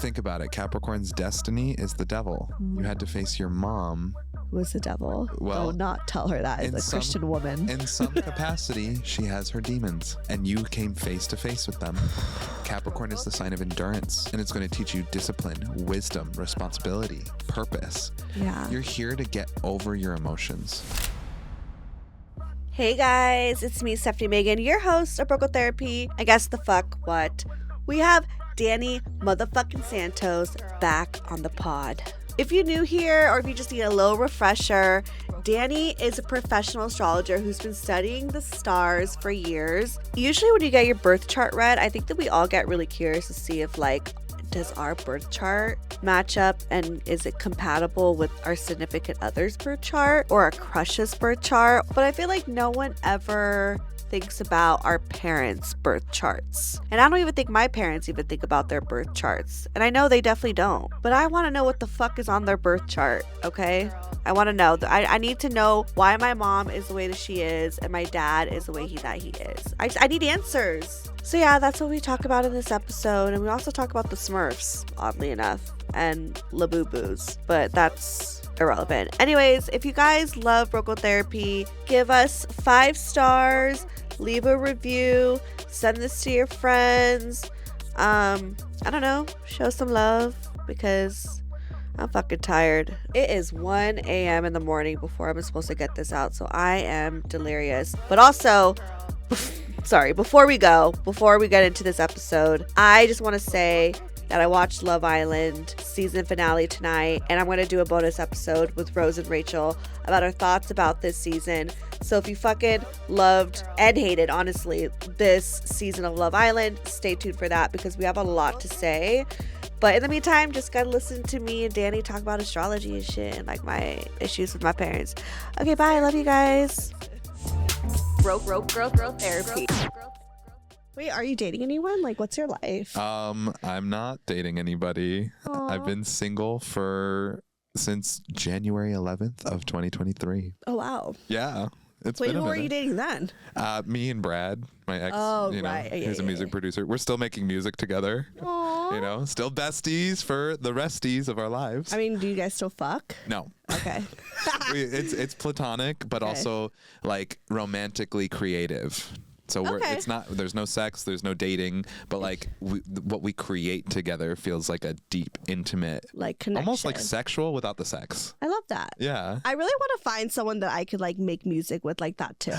think about it. Capricorn's destiny is the devil. You had to face your mom. Who is the devil? Well, do not tell her that as a Christian woman. In some capacity, she has her demons, and you came face to face with them. Capricorn is the sign of endurance, and it's going to teach you discipline, wisdom, responsibility, purpose. Yeah. You're here to get over your emotions. Hey guys, it's me, Stefanie Maegan, your host of Broco Therapy. I guess the fuck what? We have Danny motherfucking Santos back on the pod. If you're new here or if you just need a little refresher, Danny is a professional astrologer who's been studying the stars for years. Usually when you get your birth chart read, I think that we all get really curious to see if does our birth chart match up and is it compatible with our significant other's birth chart or our crush's birth chart? But I feel like no one ever thinks about our parents' birth charts. And I don't even think my parents even think about their birth charts. And I know they definitely don't. But I want to know what the fuck is on their birth chart, okay? I want to know. I need to know why my mom is the way that she is and my dad is the way that he is. I need answers. So yeah, that's what we talk about in this episode. And we also talk about the Smurfs, oddly enough, and Labubu's. But that's irrelevant. Anyways, if you guys love Broco Therapy, give us 5 stars, leave a review, send this to your friends. I don't know, show some love because I'm fucking tired. It is 1 a.m. in the morning before I'm supposed to get this out, so I am delirious. But also, before we get into this episode, I just want to say that I watched Love Island season finale tonight, and I'm going to do a bonus episode with Rose and Rachel about our thoughts about this season. So if you fucking loved and hated, honestly, this season of Love Island, stay tuned for that because we have a lot to say. But in the meantime, just gotta listen to me and Danny talk about astrology and shit and my issues with my parents. Okay, bye. Love you guys. Broco Therapy. Wait, are you dating anyone? What's your life? I'm not dating anybody. Aww. I've been single since January 11th of 2023. Oh, wow. Yeah. Wait, who were you dating then? Me and Brad, my ex, right. he's a music producer. We're still making music together. Aww. Still besties for the resties of our lives. I mean, do you guys still fuck? No. Okay. It's platonic, but also romantically creative. So it's not, there's no sex, there's no dating, but what we create together feels like a deep, intimate, connection. Almost like sexual without the sex. I love that. Yeah. I really want to find someone that I could make music with like that too.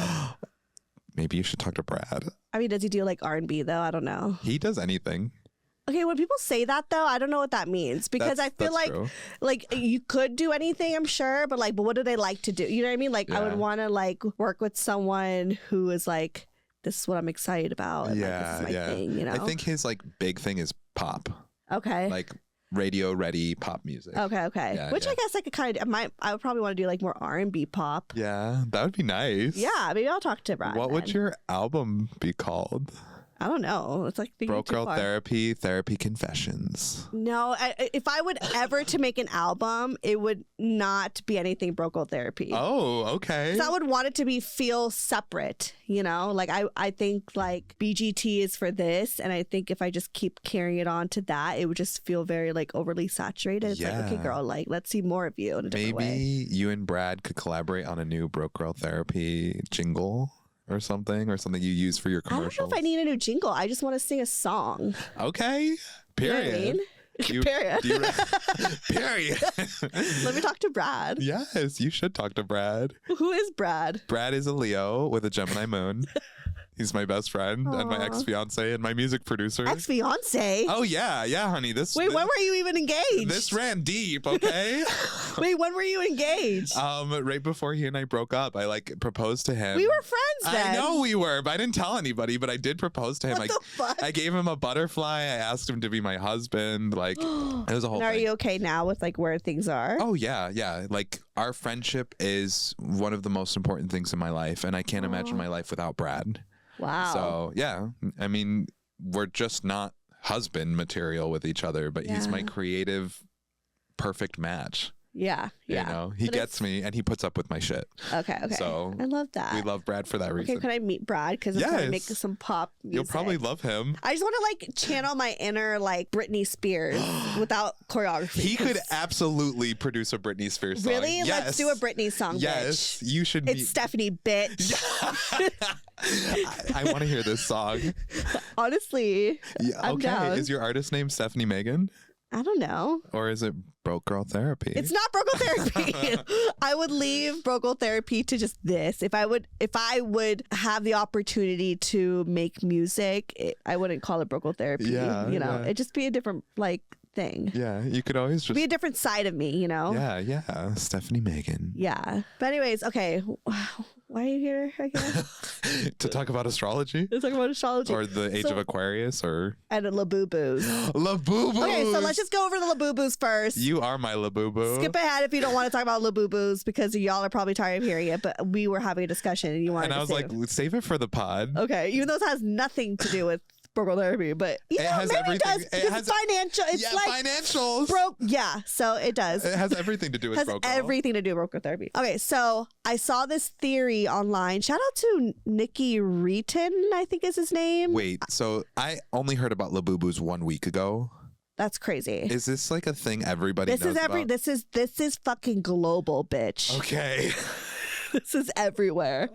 Maybe you should talk to Brad. I mean, does he do R&B though? I don't know. He does anything. Okay, when people say that though, I don't know what that means because I feel true. You could do anything, I'm sure, but what do they like to do? You know what I mean? I would want to work with someone who is this is what I'm excited about. And, this is my thing, I think his big thing is pop. Okay. Radio ready pop music. Okay. Yeah, Which I guess I could kind of, I would probably want to do more R&B pop. Yeah, that would be nice. Yeah, maybe I'll talk to Brad. What would your album be called? I don't know. It's Broco Therapy Confessions. No, if I would ever to make an album, it would not be anything Broco Therapy. Oh, okay. Because I would want it to feel separate, I think BGT is for this, and I think if I just keep carrying it on to that, it would just feel very overly saturated. It's okay, girl, let's see more of you in a different way. Maybe you and Brad could collaborate on a new Broco Therapy jingle. Or something you use for your commercials. I don't know if I need a new jingle. I just want to sing a song. Okay. Period. You know what I mean? Period. Let me talk to Brad. Yes, you should talk to Brad. Who is Brad? Brad is a Leo with a Gemini moon. He's my best friend and my ex-fiance and my music producer. Ex-fiance? Oh, yeah, honey. Wait, when were you even engaged? This ran deep, okay? Wait, when were you engaged? Right before he and I broke up, I proposed to him. We were friends then. I know we were, but I didn't tell anybody, but I did propose to him. What the fuck? I gave him a butterfly. I asked him to be my husband. It was a whole thing. Are you okay now with where things are? Oh, yeah. Our friendship is one of the most important things in my life, and I can't imagine my life without Brad. Wow. So, yeah, I mean, we're just not husband material with each other, but he's my creative, perfect match. Yeah. You know, he gets me and he puts up with my shit. Okay. So I love that. We love Brad for that reason. Okay, can I meet Brad? Because I'm trying to make some pop music. You'll probably love him. I just want to like channel my inner like Britney Spears without choreography. He could absolutely produce a Britney Spears song. Really? Yes. Let's do a Britney song, yes, bitch. You should It's Stefanie, bitch. I want to hear this song. Honestly, I'm down. Is your artist name Stefanie Maegan? I don't know. Or is it Broke Girl Therapy? It's not Broke Girl Therapy. I would leave Broke Girl Therapy to just this. If I would have the opportunity to make music, I wouldn't call it Broke Girl Therapy. Yeah, you know, it'd just be a different like thing. Yeah, you could always just be a different side of me, you know? Yeah. Stefanie Maegan. Yeah. But anyways, okay. Why are you here again? To talk about astrology? To talk about astrology. Or the age of Aquarius and Labubu's. Labubu's. Okay, so let's just go over the Labubu's first. You are my Labubu. Skip ahead if you don't want to talk about Labubu's because y'all are probably tired of hearing it, but we were having a discussion and you wanted to save like, save it for the pod. Okay, even though it has nothing to do with Broke Girl Therapy, but it has maybe everything. It does because it's financial. It's like financials. Broke. Yeah, so it does. It has everything to do with Broke Girl. Everything to do with Broke Girl Therapy. Okay, so I saw this theory online. Shout out to Nicky Reaton, I think is his name. Wait, so I only heard about Labubu's 1 week ago. That's crazy. Is this like a thing everybody knows about? This is fucking global, bitch. Okay. This is everywhere.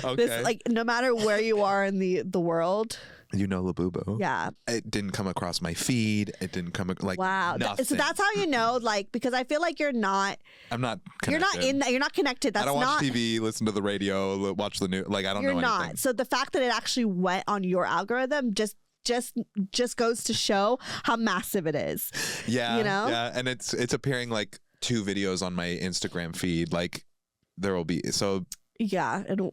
Okay. This, like, no matter where you are in the world. You know Labubu. Yeah. It didn't come across my feed. It didn't come like wow. Nothing. So that's how you know, like, because I feel like I'm not connected. You're not connected. That's I don't watch TV, listen to the radio, watch the news. Like I don't know anything. You're not. So the fact that it actually went on your algorithm just goes to show how massive it is. Yeah. You know? Yeah. And it's appearing like 2 videos on my Instagram feed. Like there will be yeah. And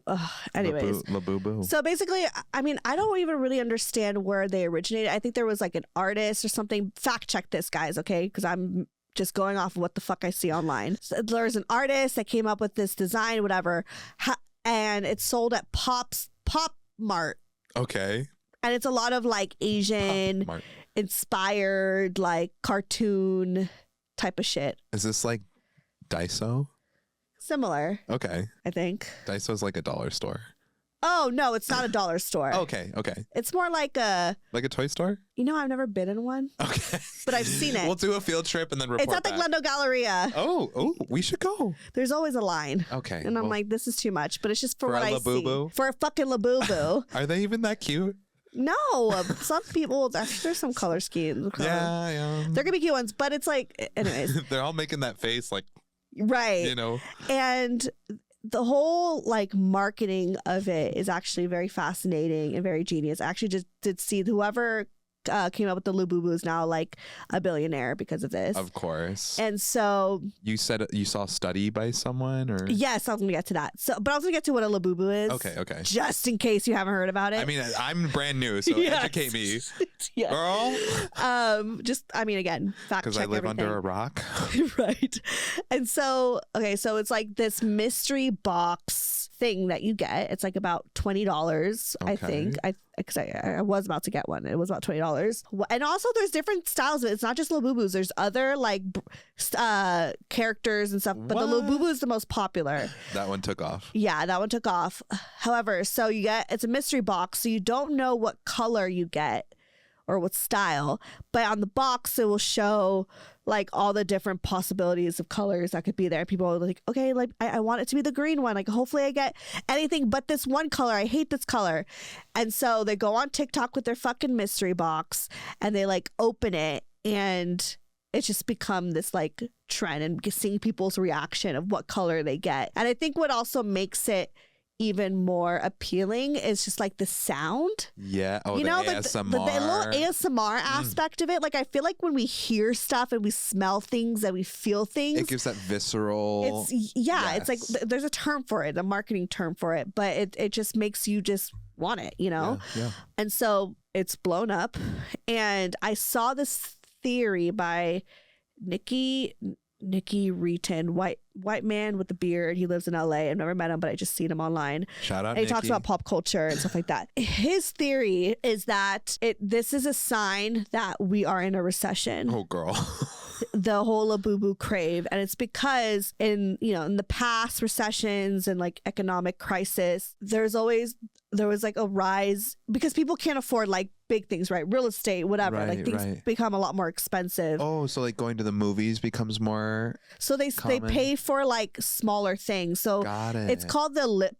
anyways. Labubu. So basically, I mean, I don't even really understand where they originated. I think there was like an artist or something. Fact check this, guys, okay? Because I'm just going off of what the fuck I see online. So there's an artist that came up with this design, whatever, and it's sold at Pop Mart. Okay. And it's a lot of like Asian inspired, like cartoon type of shit. Is this like Daiso? Similar. Okay. I think. Daiso's like a dollar store. Oh, no, it's not a dollar store. Okay. It's more like a toy store? You know, I've never been in one. Okay. But I've seen it. We'll do a field trip and then report It's at the Glendale Galleria. Oh, we should go. There's always a line. Okay. And I'm like, this is too much. But it's just for what I see. For a fucking Labubu. Are they even that cute? No. Some people, there's some color schemes. Yeah. They're going to be cute ones. But it's like, anyways. They're all making that face like. Right. You know. And the whole like marketing of it is actually very fascinating and very genius. I actually just did see whoever came up with the Labubu is now like a billionaire because of this. Of course. And so you said you saw a study by someone, or yes, I was gonna get to that. But I was gonna get to what a Labubu is. Okay. Just in case you haven't heard about it. I mean, I'm brand new, so educate me, girl. Again, fact check because I live everything. under a rock. Right. And so it's like this mystery box thing that you get. It's like about $20. Okay. I think. Because I was about to get one. It was about $20. And also there's different styles of it. It's not just Labubus. There's other like characters and stuff. But the Labubu is the most popular. That one took off. Yeah, that one took off. However, so it's a mystery box. So you don't know what color you get or what style. But on the box, it will show like all the different possibilities of colors that could be there. People are like, okay, like I want it to be the green one. Like hopefully I get anything but this one color. I hate this color. And so they go on TikTok with their fucking mystery box and they like open it and it's just become this like trend and seeing people's reaction of what color they get. And I think what also makes it even more appealing is just like the sound. Yeah. Oh, you know, the ASMR. The little ASMR aspect of it. Like I feel like when we hear stuff and we smell things and we feel things, it gives that visceral. It's like there's a term for it, a marketing term for it, but it just makes you just want it, you know? Yeah. And so it's blown up. And I saw this theory by Nicky Reaton, white man with a beard. He lives in LA. I've never met him, but I just seen him online. Shout out. And he talks about pop culture and stuff like that. His theory is that this is a sign that we are in a recession. Oh, girl. the whole Labubu crave, and it's because in the past recessions and like economic crisis, there was like a rise because people can't afford like big things, right? Real estate, whatever. Right, like things become a lot more expensive. Oh, so like going to the movies becomes more. So they pay for like smaller things. So Got it. it's called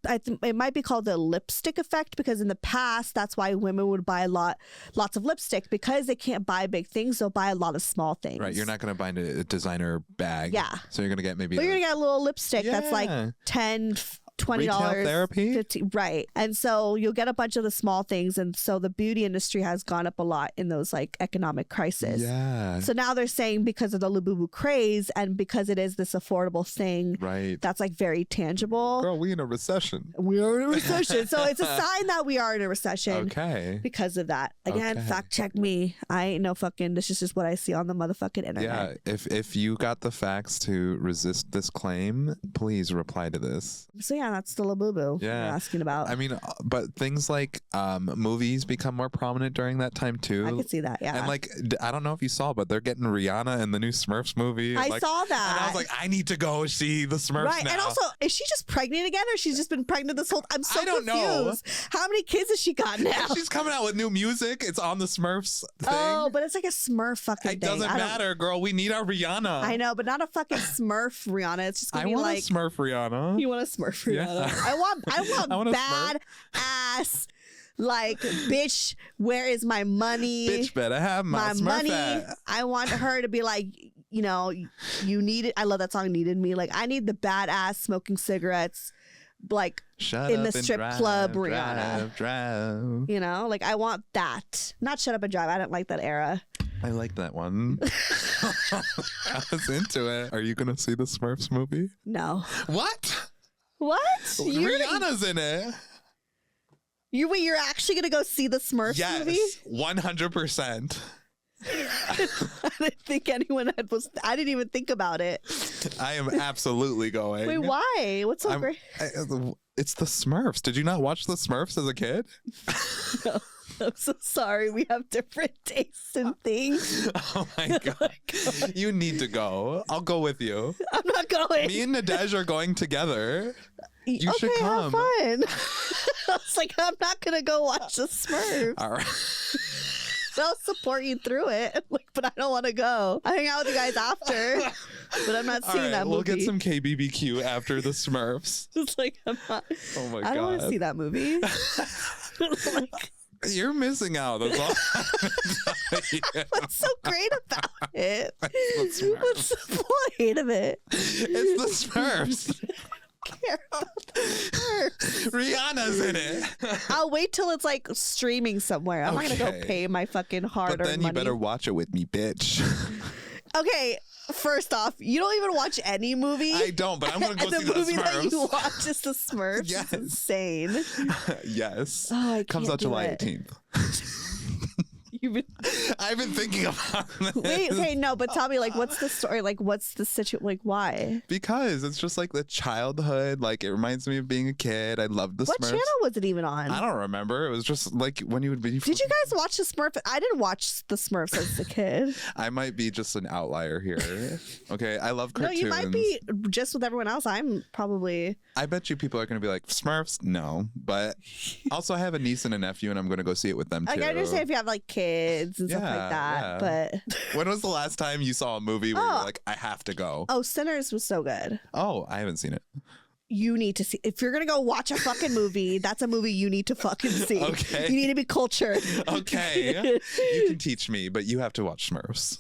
I think it might be called the lipstick effect, because in the past that's why women would buy lots of lipstick, because they can't buy big things. They'll buy a lot of small things. Right. You're not going to buy a designer bag. Yeah. So you're going to get maybe. But you're gonna get a little lipstick that's like $10, $20. Retail therapy? 15, right. And so you'll get a bunch of the small things. And so the beauty industry has gone up a lot in those like economic crisis. Yeah. So now they're saying because of the Labubu craze and because it is this affordable thing, right, that's like very tangible. Girl, we in a recession. We are in a recession. So it's a sign that we are in a recession. Okay. Because of that. Again, Okay. fact check me. I ain't no fucking, this is just what I see on the motherfucking internet. Yeah. If you got the facts to resist this claim, please reply to this. So yeah, that's the Labubu Yeah. you're asking about. I mean, but things like movies become more prominent during that time too. I could see that, yeah. And like, I don't know if you saw, but they're getting Rihanna in the new Smurfs movie. I Like, saw that. And I was like, I need to go see the Smurfs Right, now. and also, is she just pregnant again, or she's just been pregnant this whole? I'm so I don't know. confused. How many kids has she got now? She's coming out with new music. It's on the Smurfs thing. Oh, but it's like a Smurf fucking It thing. doesn't matter, girl. We need our Rihanna. I know, but not a fucking Smurf Rihanna. It's just gonna I be want like a Smurf Rihanna. you want a Smurf Rihanna. Yeah. I want I want a bad ass. Like, bitch, where is my money? Bitch better have my Smurf money. hat. I want her to be like, you need it. I love that song, Needed Me. Like, I need the badass smoking cigarettes, like Shut in up the and strip drive, club Rihanna. drive. Like I want that. Not Shut Up and Drive. I didn't like that era. I like that one. I was into it. Are you going to see the Smurfs movie? No. What? What? Rihanna's in it. You're actually gonna go see the Smurfs movie? Yes, 100%. I didn't think anyone I didn't even think about it. I am absolutely going. Wait, why? What's so great? It's the Smurfs. Did you not watch the Smurfs as a kid? No. I'm so sorry. We have different tastes in things. Oh my God. You need to go. I'll go with you. I'm not going. Me and Nadej are going together. You should come. Have fun. I was like, I'm not going to go watch the Smurfs. All right. I'll support you through it. Like, but I don't want to go. I hang out with you guys after, but I'm not seeing that movie. We'll get some KBBQ after the Smurfs. It's like, I'm not. Oh my God. I don't want to see that movie. Like, you're missing out. That's all. what's so great about it? It's the Smurfs. What's the point of it? It's the Smurfs. Care about the Smurfs. Rihanna's in it. I'll wait till it's like streaming somewhere. I'm not gonna go pay my fucking hard-earned money. But then you better watch it with me, bitch. Okay, first off, you don't even watch any movie. I don't, but I'm gonna go see the movie Smurfs. that you watch is the Smurfs. Yes. It's insane. Yes. Oh, I Comes can't out do July it. 18th. I've been thinking about this. Wait, okay, no, but tell me, like, what's the story? Like, what's the situation? Like, why? Because it's just like the childhood. Like, it reminds me of being a kid. I loved the What Smurfs. channel was it even on? I don't remember. It was just like when you would be. Did you guys watch the Smurfs? I didn't watch the Smurfs as a kid. I might be just an outlier here. Okay, I love No, cartoons. you might be just with everyone else. I'm probably. I bet you people are going to be like, Smurfs? No. But also, I have a niece and a nephew, and I'm going to go see it with them too. Like, I understand if you have like kids and stuff like that, but. When was the last time you saw a movie where you're like, I have to go? Oh, Sinners was so good. Oh, I haven't seen it. You need to see. If you're gonna go watch a fucking movie, that's a movie you need to fucking see. Okay. You need to be cultured. Okay. You can teach me, but you have to watch Smurfs.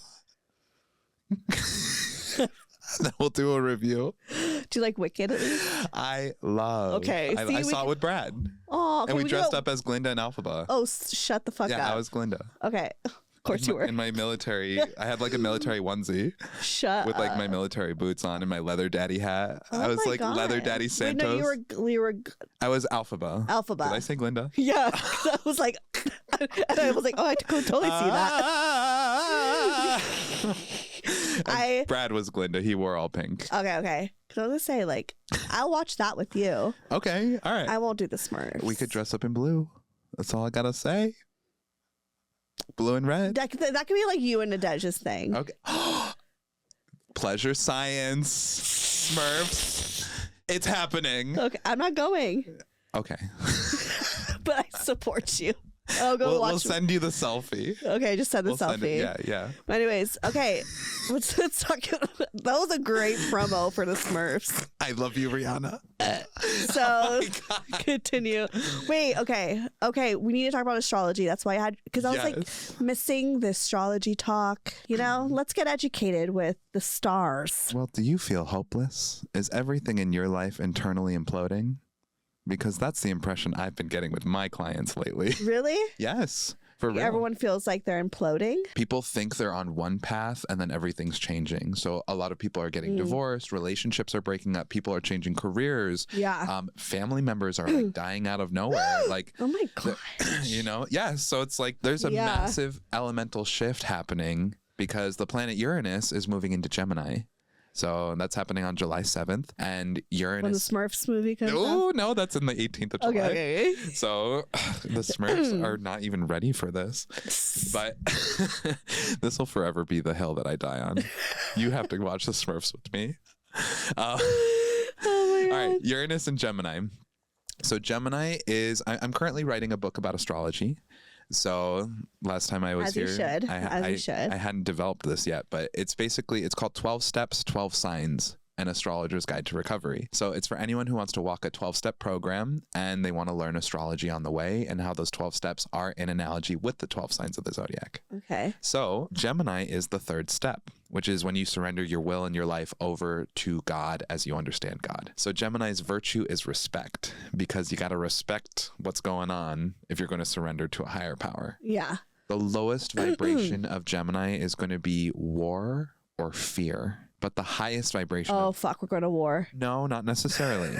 Then we'll do a review. Do you like Wicked at least? I love. Okay. I saw it with Brad. Oh, okay. And we dressed up as Glinda and Alphaba. Oh, shut the fuck up. Yeah, I was Glinda. Okay. Of course you were. In my military, I had like a military onesie Shut with like my up. military boots on and my leather daddy hat. Oh I was my like God. leather daddy Santos. Wait, no, you were. I was Alphaba. Alphaba. Did I say Glinda? Yeah. I was like, and I was like, oh, I could totally see that. Brad was Glinda. He wore all pink. Okay. Because I was gonna say, like, I'll watch that with you. Okay. All right. I won't do the Smurfs. We could dress up in blue. That's all I gotta say. Blue and red. That could be like you and Nadej's thing. Okay. pleasure science, Smurfs. It's happening. Okay, I'm not going. Okay. But I support you. I'll go watch. We'll send you the selfie. Okay, just send the selfie. Yeah. Anyways, okay. Let's talk. That was a great promo for the Smurfs. I love you, Rihanna. So continue. Wait, okay. We need to talk about astrology. That's why I had, because I was like missing the astrology talk. You know, let's get educated with the stars. Well, do you feel hopeless? Is everything in your life internally imploding? Because that's the impression I've been getting with my clients lately. Really? Yes. For real. Everyone feels like they're imploding. People think they're on one path and then everything's changing. So a lot of people are getting divorced, relationships are breaking up, people are changing careers. Yeah. Family members are like dying out of nowhere. Like, oh my gosh. You know? Yeah. So it's like there's a massive elemental shift happening because the planet Uranus is moving into Gemini. So that's happening on July 7th. And Uranus. When the Smurfs movie comes out? Oh, no, that's in the 18th of July. Okay. So the Smurfs are not even ready for this. But this will forever be the hill that I die on. You have to watch the Smurfs with me. Oh my God. All right, Uranus and Gemini. So Gemini is, I'm currently writing a book about astrology. So last time I was here, I hadn't developed this yet, but it's called 12 Steps, 12 Signs, an Astrologer's Guide to Recovery. So it's for anyone who wants to walk a 12-step program and they want to learn astrology on the way and how those 12 steps are in analogy with the 12 signs of the zodiac. Okay. So Gemini is the third step, which is when you surrender your will and your life over to God as you understand God. So Gemini's virtue is respect, because you got to respect what's going on if you're going to surrender to a higher power. Yeah. The lowest vibration of Gemini is going to be war or fear. But the highest vibration... Oh, fuck, we're going to war. No, not necessarily.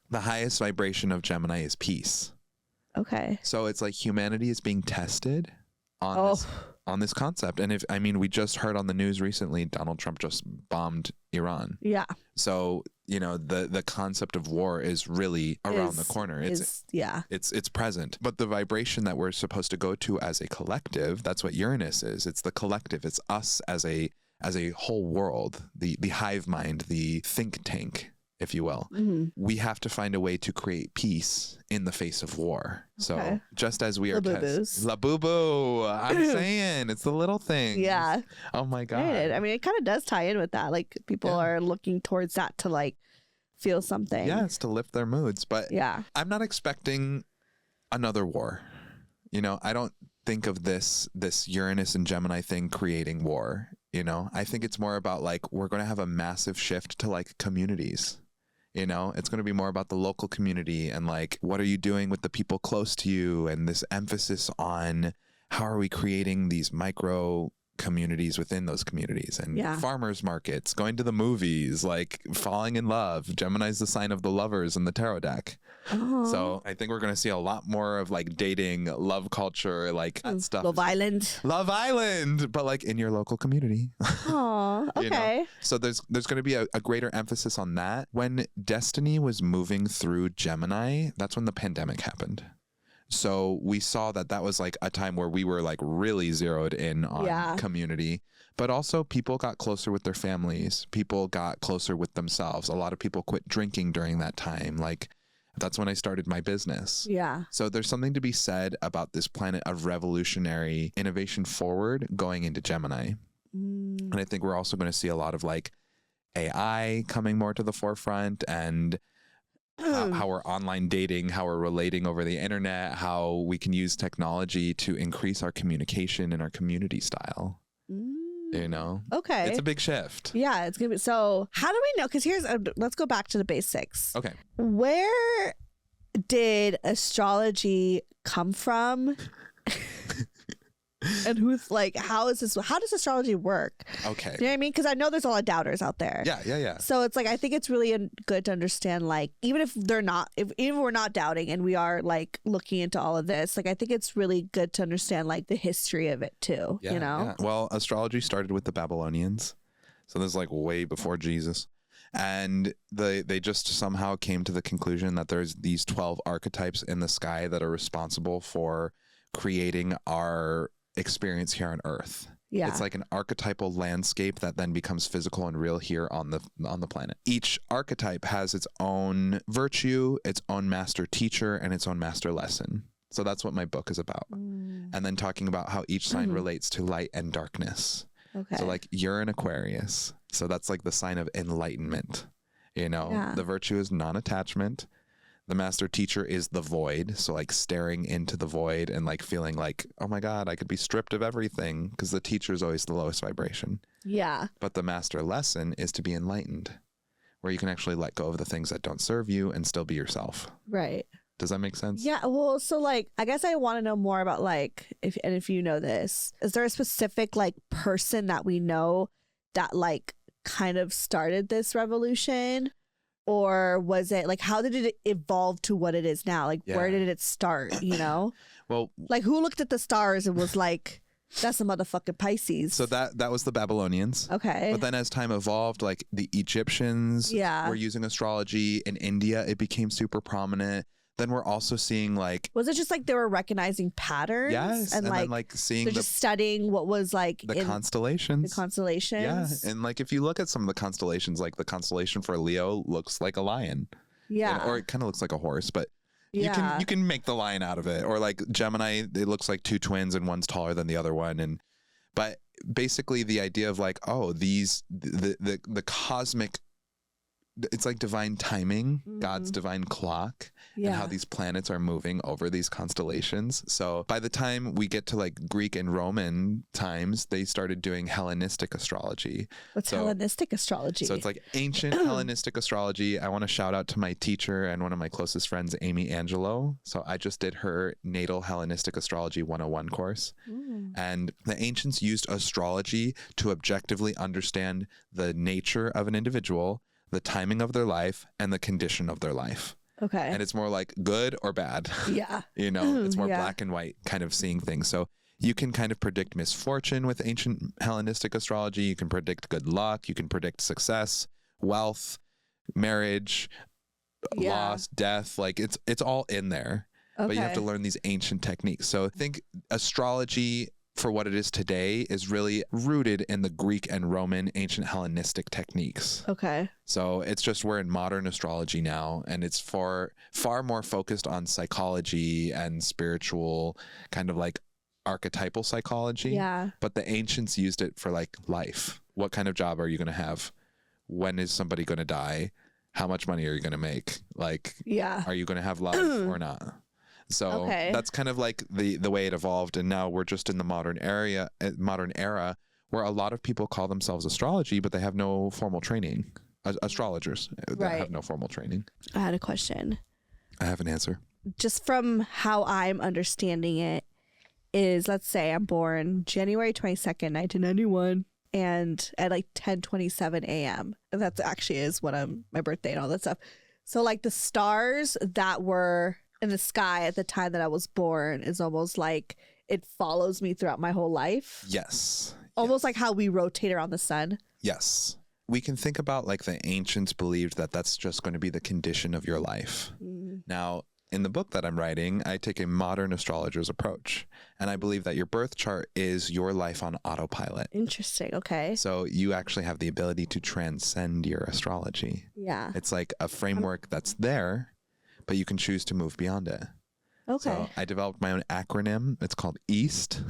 The highest vibration of Gemini is peace. Okay. So it's like humanity is being tested on this concept. And we just heard on the news recently, Donald Trump just bombed Iran. Yeah. So, you know, the concept of war is really around the corner. It's present. But the vibration that we're supposed to go to as a collective, that's what Uranus is. It's the collective. It's us as a whole world, the hive mind, the think tank, if you will. Mm-hmm. We have to find a way to create peace in the face of war. So just as we are La boo boo. I'm saying it's the little things. Yeah. Oh my God. Right. I mean, it kind of does tie in with that. Like people are looking towards that to like feel something. Yes, to lift their moods. But I'm not expecting another war. You know, I don't think of this Uranus and Gemini thing creating war. You know, I think it's more about like, we're going to have a massive shift to like communities. You know, it's going to be more about the local community and like, what are you doing with the people close to you? And this emphasis on how are we creating these micro communities within those communities, and farmers markets, going to the movies, like falling in love. Gemini's the sign of the lovers in the tarot deck. So I think we're going to see a lot more of like dating, love culture, like that stuff. Love Island, but like in your local community. Oh, okay. You know? So there's going to be a greater emphasis on that. When destiny was moving through Gemini, that's when the pandemic happened. So we saw that was like a time where we were like really zeroed in on community, but also people got closer with their families. People got closer with themselves. A lot of people quit drinking during that time. Like that's when I started my business. Yeah. So there's something to be said about this planet of revolutionary innovation forward going into Gemini. And I think we're also going to see a lot of like AI coming more to the forefront, and how we're online dating, how we're relating over the internet, how we can use technology to increase our communication and our community style. You know? Okay. It's a big shift. Yeah, it's gonna be. So how do we know? Because let's go back to the basics. Okay. Where did astrology come from? And who's like, how does astrology work? Okay. You know what I mean? Because I know there's a lot of doubters out there. Yeah. So it's like, I think it's really good to understand, like, even if we're not doubting and we are like looking into all of this, like, I think it's really good to understand like the history of it too, you know? Yeah. Well, astrology started with the Babylonians. So this is like way before Jesus. And they just somehow came to the conclusion that there's these 12 archetypes in the sky that are responsible for creating our experience here on Earth. Yeah. It's like an archetypal landscape that then becomes physical and real here on the planet. Each archetype has its own virtue, its own master teacher, and its own master lesson. So that's what my book is about. And then talking about how each sign relates to light and darkness. Okay. So like you're an Aquarius. So that's like the sign of enlightenment. You know, the virtue is non-attachment. The master teacher is the void. So like staring into the void and like feeling like, oh my God, I could be stripped of everything, because the teacher is always the lowest vibration. Yeah. But the master lesson is to be enlightened, where you can actually let go of the things that don't serve you and still be yourself. Right. Does that make sense? Yeah. Well, so like, I guess I want to know more about like, if you know this, is there a specific like person that we know that like kind of started this revolution? Or was it like, how did it evolve to what it is now? Like, where did it start, you know? Well, like who looked at the stars and was like, that's a motherfucking Pisces? So that was the Babylonians. Okay. But then as time evolved, like the Egyptians were using astrology. In India, it became super prominent. Then we're also seeing like... Was it just like they were recognizing patterns? Yes. And then like seeing... They're just studying what was like... The constellations. The constellations. Yeah. And like if you look at some of the constellations, like the constellation for Leo looks like a lion. Yeah. You know, or it kind of looks like a horse, but you can make the lion out of it. Or like Gemini, it looks like two twins and one's taller than the other one. But basically the idea of like, oh, the cosmic... It's like divine timing, God's divine clock, and how these planets are moving over these constellations. So by the time we get to like Greek and Roman times, they started doing Hellenistic astrology. What's Hellenistic astrology? So it's like ancient Hellenistic astrology. I want to shout out to my teacher and one of my closest friends, Amy Angelo. So I just did her Natal Hellenistic Astrology 101 course. And the ancients used astrology to objectively understand the nature of an individual, the timing of their life, and the condition of their life. Okay. And it's more like good or bad. Yeah. You know, it's more black and white kind of seeing things. So you can kind of predict misfortune with ancient Hellenistic astrology. You can predict good luck. You can predict success, wealth, marriage, loss, death. Like it's all in there. Okay. But you have to learn these ancient techniques. So I think astrology, for what it is today, is really rooted in the Greek and Roman ancient Hellenistic techniques. Okay. So it's just we're in modern astrology now, and it's far more focused on psychology and spiritual kind of like archetypal psychology. Yeah. But the ancients used it for like life. What kind of job are you going to have? When is somebody going to die? How much money are you going to make? Like, are you going to have love or not? So that's kind of like the way it evolved. And now we're just in the modern era where a lot of people call themselves astrology, but they have no formal training. Astrologers that have no formal training. I had a question. I have an answer. Just from how I'm understanding it is, let's say I'm born January 22nd, 1991, and at like 10:27 a.m. And that actually is when my birthday and all that stuff. So like the stars that were in the sky at the time that I was born is almost like it follows me throughout my whole life. Yes. Almost like how we rotate around the sun. Yes. We can think about like the ancients believed that that's just going to be the condition of your life. Now, in the book that I'm writing, I take a modern astrologer's approach. And I believe that your birth chart is your life on autopilot. Interesting. Okay. So you actually have the ability to transcend your astrology. Yeah. It's like a framework that's there, but you can choose to move beyond it. Okay. So I developed my own acronym. It's called EAST.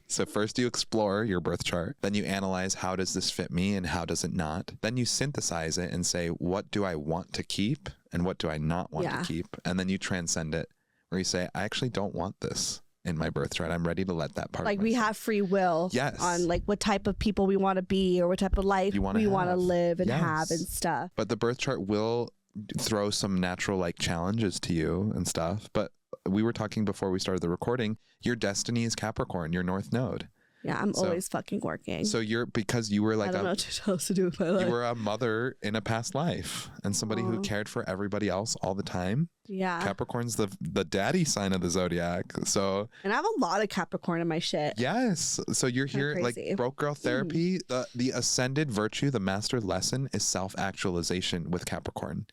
So first you explore your birth chart. Then you analyze, how does this fit me and how does it not? Then you synthesize it and say, what do I want to keep and what do I not want to keep? And then you transcend it, where you say, I actually don't want this in my birth chart. I'm ready to let that part. Like we have free will on like what type of people we want to be or what type of life we want to live and have and stuff. But the birth chart will throw some natural like challenges to you and stuff. But we were talking before we started the recording, your destiny is Capricorn, your North Node. Yeah, I'm always fucking working. So because you were like I don't know what else to do with my life. You were a mother in a past life and somebody who cared for everybody else all the time. Yeah. Capricorn's the daddy sign of the zodiac. So and I have a lot of Capricorn in my shit. Yes. So you're here like broke girl therapy. The ascended virtue, the master lesson is self-actualization with Capricorn.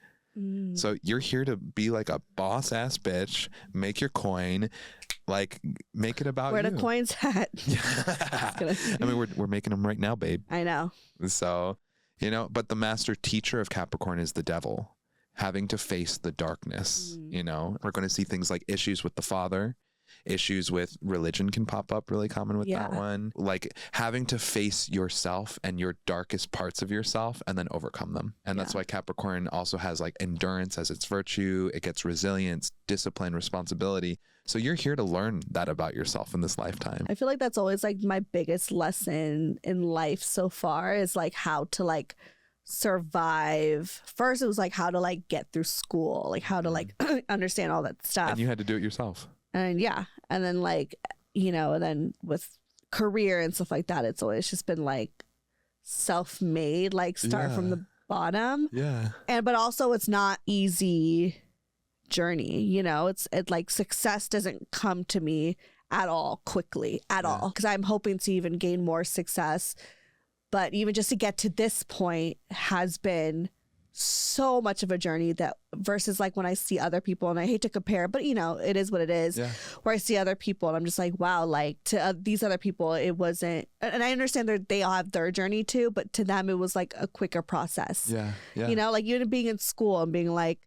So you're here to be like a boss ass bitch, make your coin, Like, make it about where you. the coins at. I mean, we're making them right now, babe. I know. So, you know, but the master teacher of Capricorn is the devil, having to face the darkness. You know, we're going to see things like issues with the father. Issues with religion can pop up really common with that one. Like having to face yourself and your darkest parts of yourself and then overcome them. And that's why Capricorn also has like endurance as its virtue. It gets resilience, discipline, responsibility. So you're here to learn that about yourself in this lifetime. I feel like that's always like my biggest lesson in life so far is like how to like survive. First, it was like how to like get through school, like how to like understand all that stuff. And you had to do it yourself. And and then like, you know, and then with career and stuff like that, it's always just been like self-made, like start from the bottom. Yeah. And but also it's not easy journey, you know, it's like success doesn't come to me at all quickly at all, because I'm hoping to even gain more success. But even just to get to this point has been so much of a journey that versus like when I see other people, and I hate to compare, but you know, it is what it is, where I see other people and I'm just like, wow, like to these other people, it wasn't, and I understand that they all have their journey too, but to them, it was like a quicker process. You know, like even being in school and being like,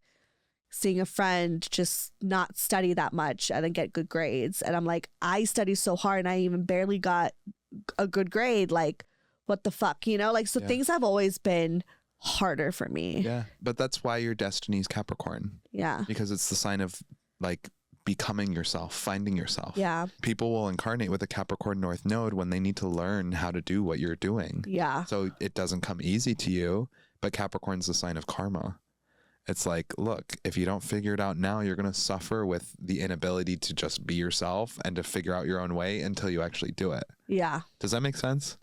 seeing a friend just not study that much and then get good grades. And I'm like, I study so hard and I even barely got a good grade. Like, what the fuck, you know? Like, so things have always been harder for me. Yeah. But that's why your destiny is Capricorn. Yeah. Because it's the sign of like becoming yourself, finding yourself. Yeah. People will incarnate with a Capricorn North Node when they need to learn how to do what you're doing. Yeah. So it doesn't come easy to you, but Capricorn's the sign of karma. It's like, look, if you don't figure it out now, you're going to suffer with the inability to just be yourself and to figure out your own way until you actually do it. Yeah. Does that make sense?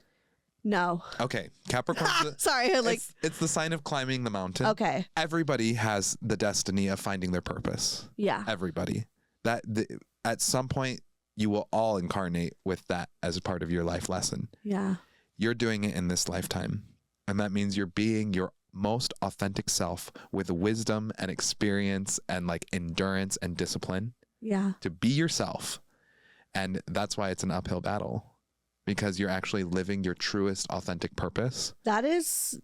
No. Okay. Capricorn. Sorry. Like, it's the sign of climbing the mountain. Okay. Everybody has the destiny of finding their purpose. Yeah. Everybody. At some point, you will all incarnate with that as a part of your life lesson. Yeah. You're doing it in this lifetime. And that means you're being your most authentic self with wisdom and experience and like endurance and discipline. Yeah. To be yourself. And that's why it's an uphill battle. Because you're actually living your truest authentic purpose. That is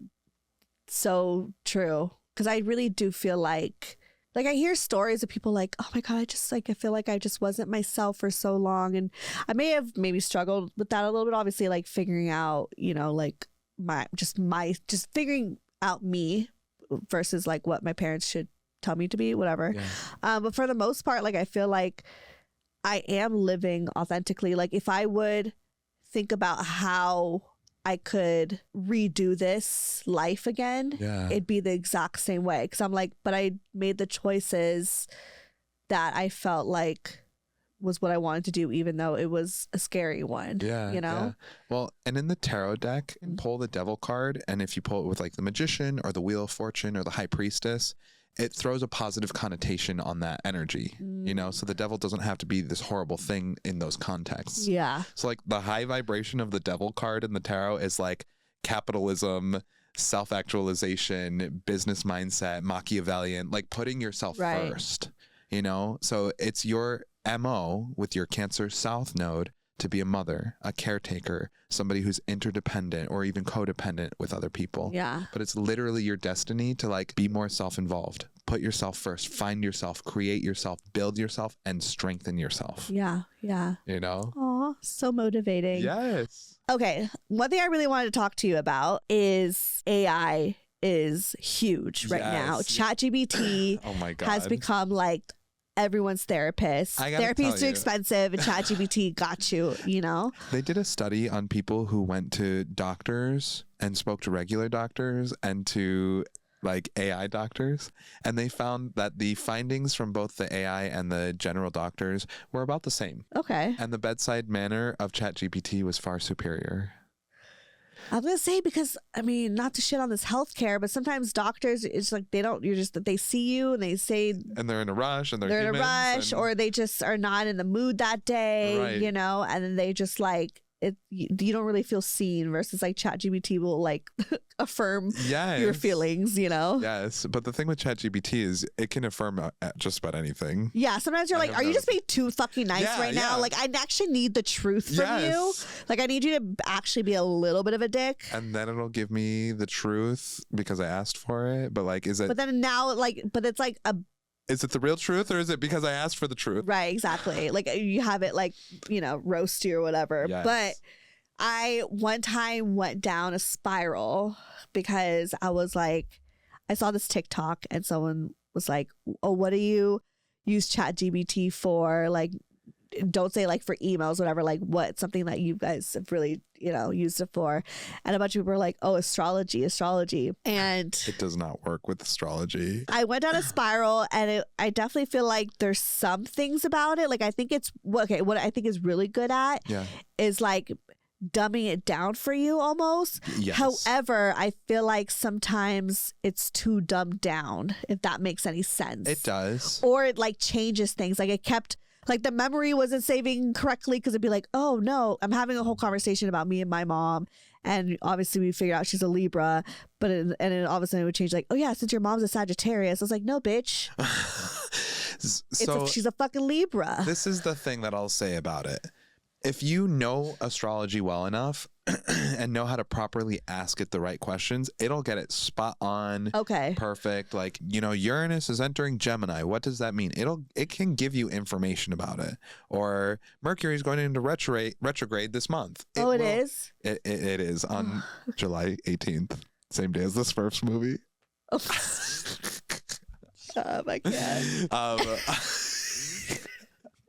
so true. Because I really do feel like I hear stories of people like, oh my God, I feel like I just wasn't myself for so long. And I may have maybe struggled with that a little bit, obviously, like figuring out, you know, like just figuring out me versus like what my parents should tell me to be, whatever. Yeah. But for the most part, like I feel like I am living authentically. Like if I would think about how I could redo this life again, it'd be the exact same way. Because I'm like, but I made the choices that I felt like was what I wanted to do, even though it was a scary one. Yeah. You know? Yeah. Well, and in the tarot deck, pull the devil card. And if you pull it with like the magician or the wheel of fortune or the high priestess, it throws a positive connotation on that energy, you know? So the devil doesn't have to be this horrible thing in those contexts. Yeah. So like the high vibration of the devil card in the tarot is like capitalism, self-actualization, business mindset, Machiavellian, like putting yourself first, you know? So it's your MO with your Cancer South node to be a mother, a caretaker, somebody who's interdependent or even codependent with other people. Yeah. But it's literally your destiny to like be more self-involved, put yourself first, find yourself, create yourself, build yourself, and strengthen yourself. Yeah. Yeah. You know? Aw, so motivating. Yes. Okay. One thing I really wanted to talk to you about is AI is huge right now. ChatGPT oh my God. has become like everyone's therapist. Therapy is too expensive and ChatGPT got you, you know? They did a study on people who went to doctors and spoke to regular doctors and to like AI doctors. And they found that the findings from both the AI and the general doctors were about the same. Okay. And the bedside manner of ChatGPT was far superior. I was going to say, because, I mean, not to shit on this healthcare, but sometimes doctors, it's like they see you and they say. And they're in a rush and they're in a rush, or they just are not in the mood that day, you know, and then they just like you don't really feel seen, versus like ChatGPT will like affirm your feelings, you know? Yes. But the thing with ChatGPT is it can affirm just about anything. Yeah. Sometimes you're like, are you just being too fucking nice right now? Like, I actually need the truth from you. Like, I need you to actually be a little bit of a dick. And then it'll give me the truth because I asked for it. But like, is it? But then now, like, but it's like is it the real truth, or is it because I asked for the truth? Right, exactly. Like you have it like, you know, roast you or whatever. Yes. But I one time went down a spiral because I was like, I saw this TikTok and someone was like, oh, what do you use ChatGPT for? Like, don't say like for emails, whatever, like what, something that you guys have really, you know, used it for. And a bunch of people were like, oh, astrology. And it does not work with astrology. I went down a spiral, and I definitely feel like there's some things about it. Like, I think it's, okay, what I think is really good at is like dumbing it down for you almost. Yes. However, I feel like sometimes it's too dumbed down, if that makes any sense. It does. Or it like changes things. Like it kept, like the memory wasn't saving correctly, because it'd be like, oh no, I'm having a whole conversation about me and my mom, and obviously we figured out she's a Libra, but and then all of a sudden it would change like, oh yeah, since your mom's a Sagittarius. I was like, no, bitch. She's a fucking Libra. This is the thing that I'll say about it. If you know astrology well enough and know how to properly ask it the right questions, it'll get it spot on. Okay. Perfect. Like, you know, Uranus is entering Gemini. What does that mean? It can give you information about it. Or Mercury is going into retrograde this month. It is? It is on July 18th. Same day as the Smurfs movie. Oh. Shut up, I can't.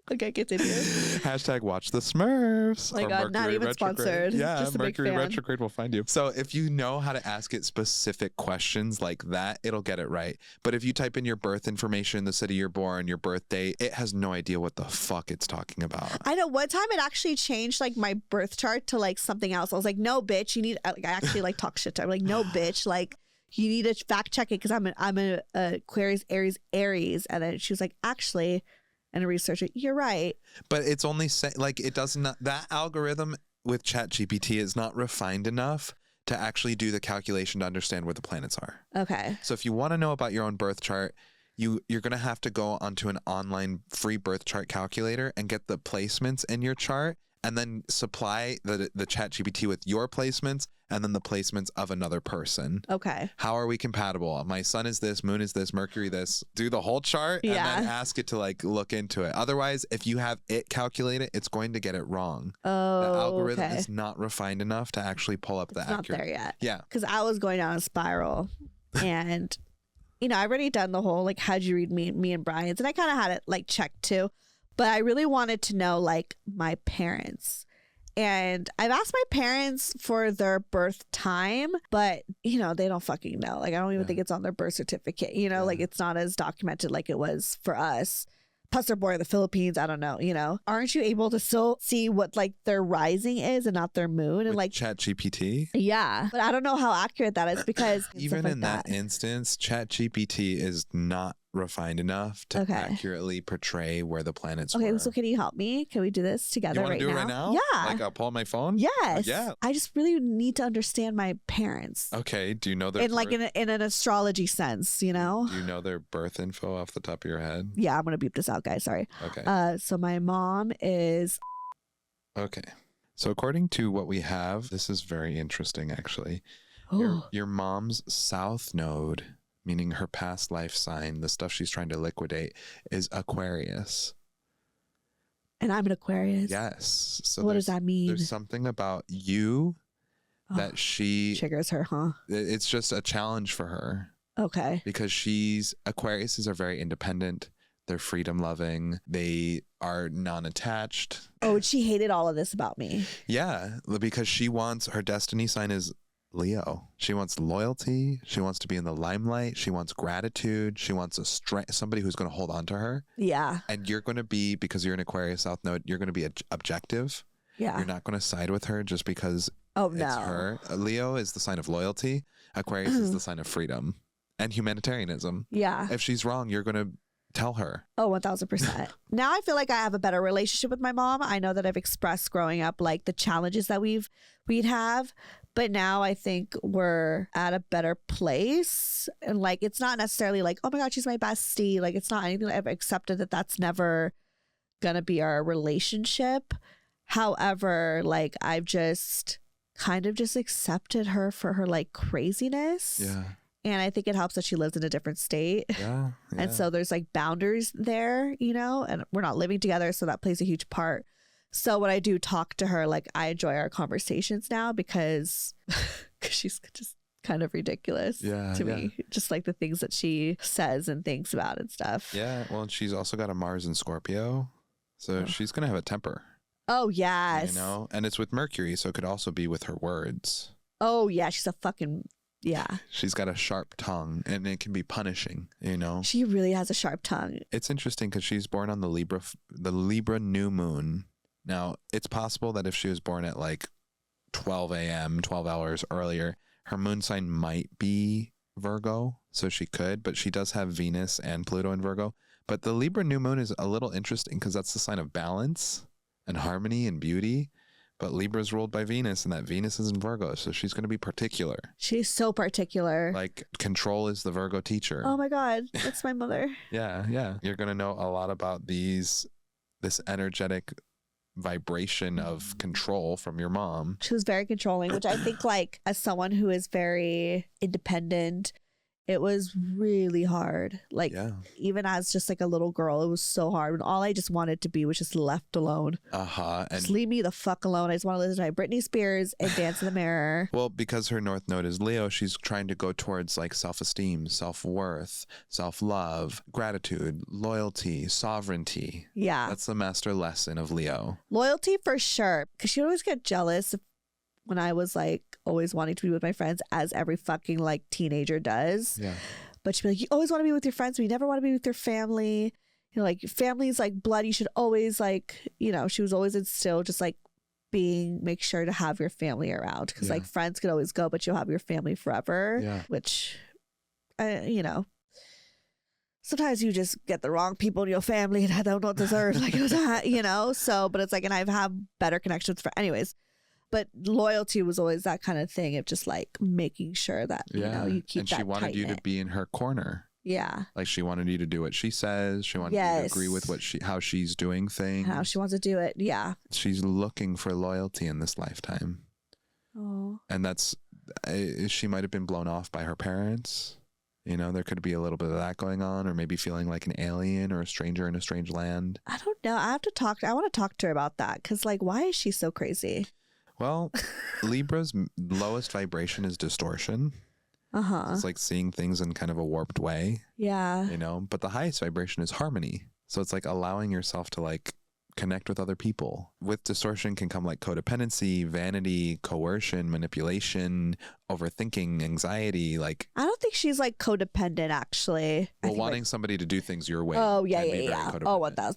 Okay, continue. Hashtag watch the Smurfs. Oh my God, not even retrograde. Sponsored. Yeah, just Mercury retrograde will find you. So if you know how to ask it specific questions like that, it'll get it right. But if you type in your birth information, the city you're born, your birth date, it has no idea what the fuck it's talking about. I know. One time it actually changed like my birth chart to like something else. I was like, no, bitch, you need, like, I actually like talk shit to her. I'm like, no, bitch, like, you need to fact check it because I'm an Aquarius, Aries. And then she was like, actually, and a researcher, you're right. But it's only like it does not, that algorithm with ChatGPT is not refined enough to actually do the calculation to understand where the planets are. Okay. So if you want to know about your own birth chart, you're going to have to go onto an online free birth chart calculator and get the placements in your chart, and then supply the ChatGPT with your placements and then the placements of another person. Okay. How are we compatible? My sun is this, moon is this, Mercury this. Do the whole chart and then ask it to like look into it. Otherwise, if you have it calculate it, it's going to get it wrong. Oh, the algorithm is not refined enough to actually pull up the accurate. Not there yet. Yeah. Because I was going down a spiral, and you know, I've already done the whole like, how'd you read me and Brian's, and I kind of had it like checked too, but I really wanted to know like my parents. And I've asked my parents for their birth time, but, you know, they don't fucking know. Like, I don't even think it's on their birth certificate. You know, like, it's not as documented like it was for us. Plus, they're born in the Philippines. I don't know, you know. Aren't you able to still see what, like, their rising is and not their moon? And, with like, ChatGPT? Yeah. But I don't know how accurate that is because... Even like in that instance, ChatGPT is not refined enough to accurately portray where the planets were. Okay, so can you help me? Can we do this together right now? You want to do it right now? Yeah. Like I'll pull up my phone? Yes. Yeah. I just really need to understand my parents. Okay. Do you know their in like in an astrology sense, you know? Do you know their birth info off the top of your head? Yeah, I'm gonna beep this out, guys. Sorry. Okay. So my mom is. Okay. So according to what we have, this is very interesting actually. Your mom's south node, meaning her past life sign, the stuff she's trying to liquidate, is Aquarius. And I'm an Aquarius. Yes. So what does that mean? There's something about you that she triggers her, huh? It's just a challenge for her. Okay. Because Aquariuses are very independent. They're freedom loving. They are non-attached. Oh, she hated all of this about me. Yeah, because her destiny sign is Leo. She wants loyalty. She wants to be in the limelight. She wants gratitude. She wants somebody who's going to hold on to her. Yeah. And you're going to be, because you're an Aquarius South Node, you're going to be objective. Yeah. You're not going to side with her just because it's her. Leo is the sign of loyalty. Aquarius is the sign of freedom and humanitarianism. Yeah. If she's wrong, you're going to tell her. Oh, 1000%. Now I feel like I have a better relationship with my mom. I know that I've expressed growing up like the challenges that we'd have, but now I think we're at a better place. And like, it's not necessarily like, oh my God, she's my bestie. Like, it's not anything that I've accepted that that's never gonna be our relationship. However, like, I've just kind of just accepted her for her like craziness. Yeah. And I think it helps that she lives in a different state. Yeah. And so there's like boundaries there, you know, and we're not living together. So that plays a huge part. So when I do talk to her, like, I enjoy our conversations now because she's just kind of ridiculous to me. Just like the things that she says and thinks about and stuff. Yeah. Well, and she's also got a Mars in Scorpio. So she's going to have a temper. Oh, yes. You know, and it's with Mercury. So it could also be with her words. Oh, yeah. She's a fucking... Yeah. She's got a sharp tongue and it can be punishing, you know? She really has a sharp tongue. It's interesting because she's born on the Libra new moon. Now, it's possible that if she was born at like 12 a.m., 12 hours earlier, her moon sign might be Virgo. So she could, but she does have Venus and Pluto in Virgo. But the Libra new moon is a little interesting because that's the sign of balance and harmony and beauty. But Libra's ruled by Venus, and that Venus is in Virgo, so she's going to be particular. She's so particular. Like, control is the Virgo teacher. Oh my God, that's my mother. Yeah. You're going to know a lot about this energetic vibration of control from your mom. She was very controlling, which I think, like, as someone who is very independent, it was really hard. Like, even as just like a little girl, it was so hard. When all I just wanted to be was just left alone. And just leave me the fuck alone. I just want to listen to Britney Spears and dance in the mirror. Well, because her North Node is Leo, she's trying to go towards like self-esteem, self-worth, self-love, gratitude, loyalty, sovereignty. Yeah. That's the master lesson of Leo. Loyalty for sure. Because she would always get jealous when I was like always wanting to be with my friends, as every fucking like teenager does. Yeah. But she'd be like, you always want to be with your friends, but you never want to be with your family. You know, like, family's like blood. You should always, like, you know, she was always instilled just like make sure to have your family around. Because like friends could always go, but you'll have your family forever. Yeah. Which, you know, sometimes you just get the wrong people in your family that don't deserve, like, you know. So, but it's like, and I've had better connections for, anyways. But loyalty was always that kind of thing of just like making sure that, you know, you keep that. And she wanted you to be in her corner. Yeah. Like, she wanted you to do what she says. She wanted you to agree with how she's doing things. How she wants to do it. Yeah. She's looking for loyalty in this lifetime. Oh. And she might have been blown off by her parents. You know, there could be a little bit of that going on, or maybe feeling like an alien or a stranger in a strange land. I don't know. I want to talk to her about that. Because, like, why is she so crazy? Well, Libra's lowest vibration is distortion. It's like seeing things in kind of a warped way. Yeah. You know, but the highest vibration is harmony. So it's like allowing yourself to like connect with other people. With distortion can come like codependency, vanity, coercion, manipulation, overthinking, anxiety. Like, I don't think she's like codependent, actually. Well, wanting somebody to do things your way. Oh, yeah. Oh, 1,000%.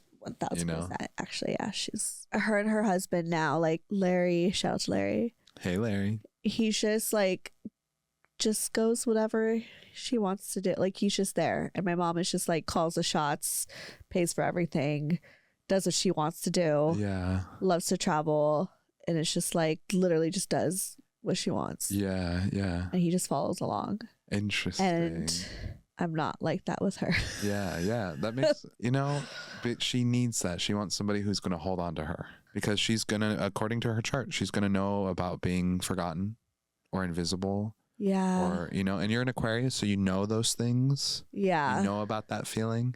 You know? Actually, yeah. She's her and her husband now, like Larry. Shout out to Larry. Hey, Larry. He's just like, just goes whatever she wants to do. Like, he's just there. And my mom is just like, calls the shots, pays for everything, does what she wants to do. Yeah. Loves to travel. And it's just like, literally just does what she wants. Yeah. And he just follows along. Interesting. And I'm not like that with her. Yeah. That makes, you know, but she needs that. She wants somebody who's going to hold on to her, because she's going to, according to her chart, she's going to know about being forgotten or invisible. Yeah. Or, you know, and you're an Aquarius, so you know those things. Yeah. You know about that feeling.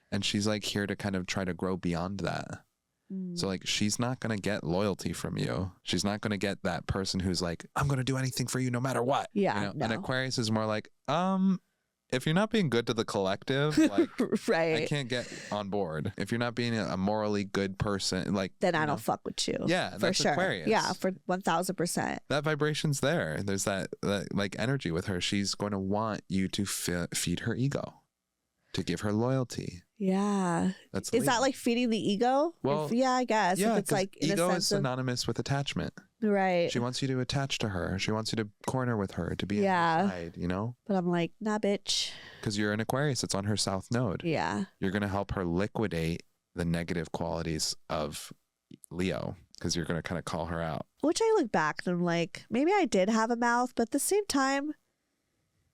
And she's like here to kind of try to grow beyond that. So like, she's not going to get loyalty from you. She's not going to get that person who's like, I'm going to do anything for you no matter what. Yeah. You know? No. And Aquarius is more like, if you're not being good to the collective, like, right. I can't get on board. If you're not being a morally good person, like, then I don't fuck with you. Yeah, for sure. Aquarius. Yeah, for 1,000%. That vibration's there. There's that like energy with her. She's going to want you to feed her ego. to give her loyalty. Yeah. That's Is Leo. that like feeding the ego? Well, yeah, I guess. Yeah, if it's like in ego a is sense synonymous with attachment. Right. She wants you to attach to her. She wants you to corner with her, to be on her side, you know? But I'm like, nah, bitch. Because you're an Aquarius. It's on her south node. Yeah. You're going to help her liquidate the negative qualities of Leo because you're going to kind of call her out. Which I look back and I'm like, maybe I did have a mouth, but at the same time,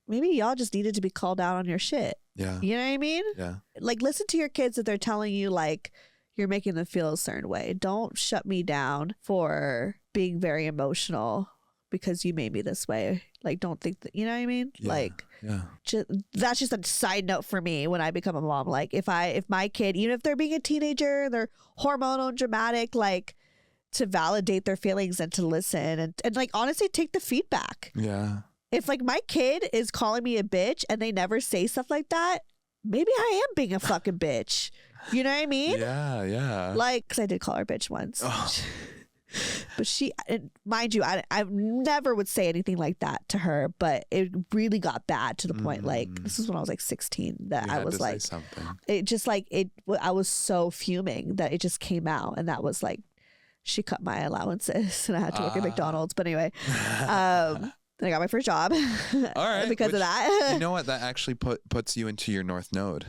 maybe y'all just needed to be called out on your shit. Yeah. You know what I mean? Yeah. Like, listen to your kids if they're telling you, like, you're making them feel a certain way. Don't shut me down for being very emotional because you made me this way. Like, don't think that, you know what I mean? Yeah. Like, yeah. That's just a side note for me when I become a mom. Like, if my kid, even if they're being a teenager, they're hormonal and dramatic, like, to validate their feelings and to listen and like, honestly, take the feedback. Yeah. If like my kid is calling me a bitch and they never say stuff like that, maybe I am being a fucking bitch. You know what I mean? Yeah, yeah. Like, because I did call her a bitch once. Oh. But she, mind you, I never would say anything like that to her, but it really got bad to the point, like, this is when I was like 16, that You I had was to like, say something. it just like, I was so fuming that it just came out. And that was like, she cut my allowances and I had to work at McDonald's. But anyway, then I got my first job. All right. because of that. You know what? That actually puts you into your North Node.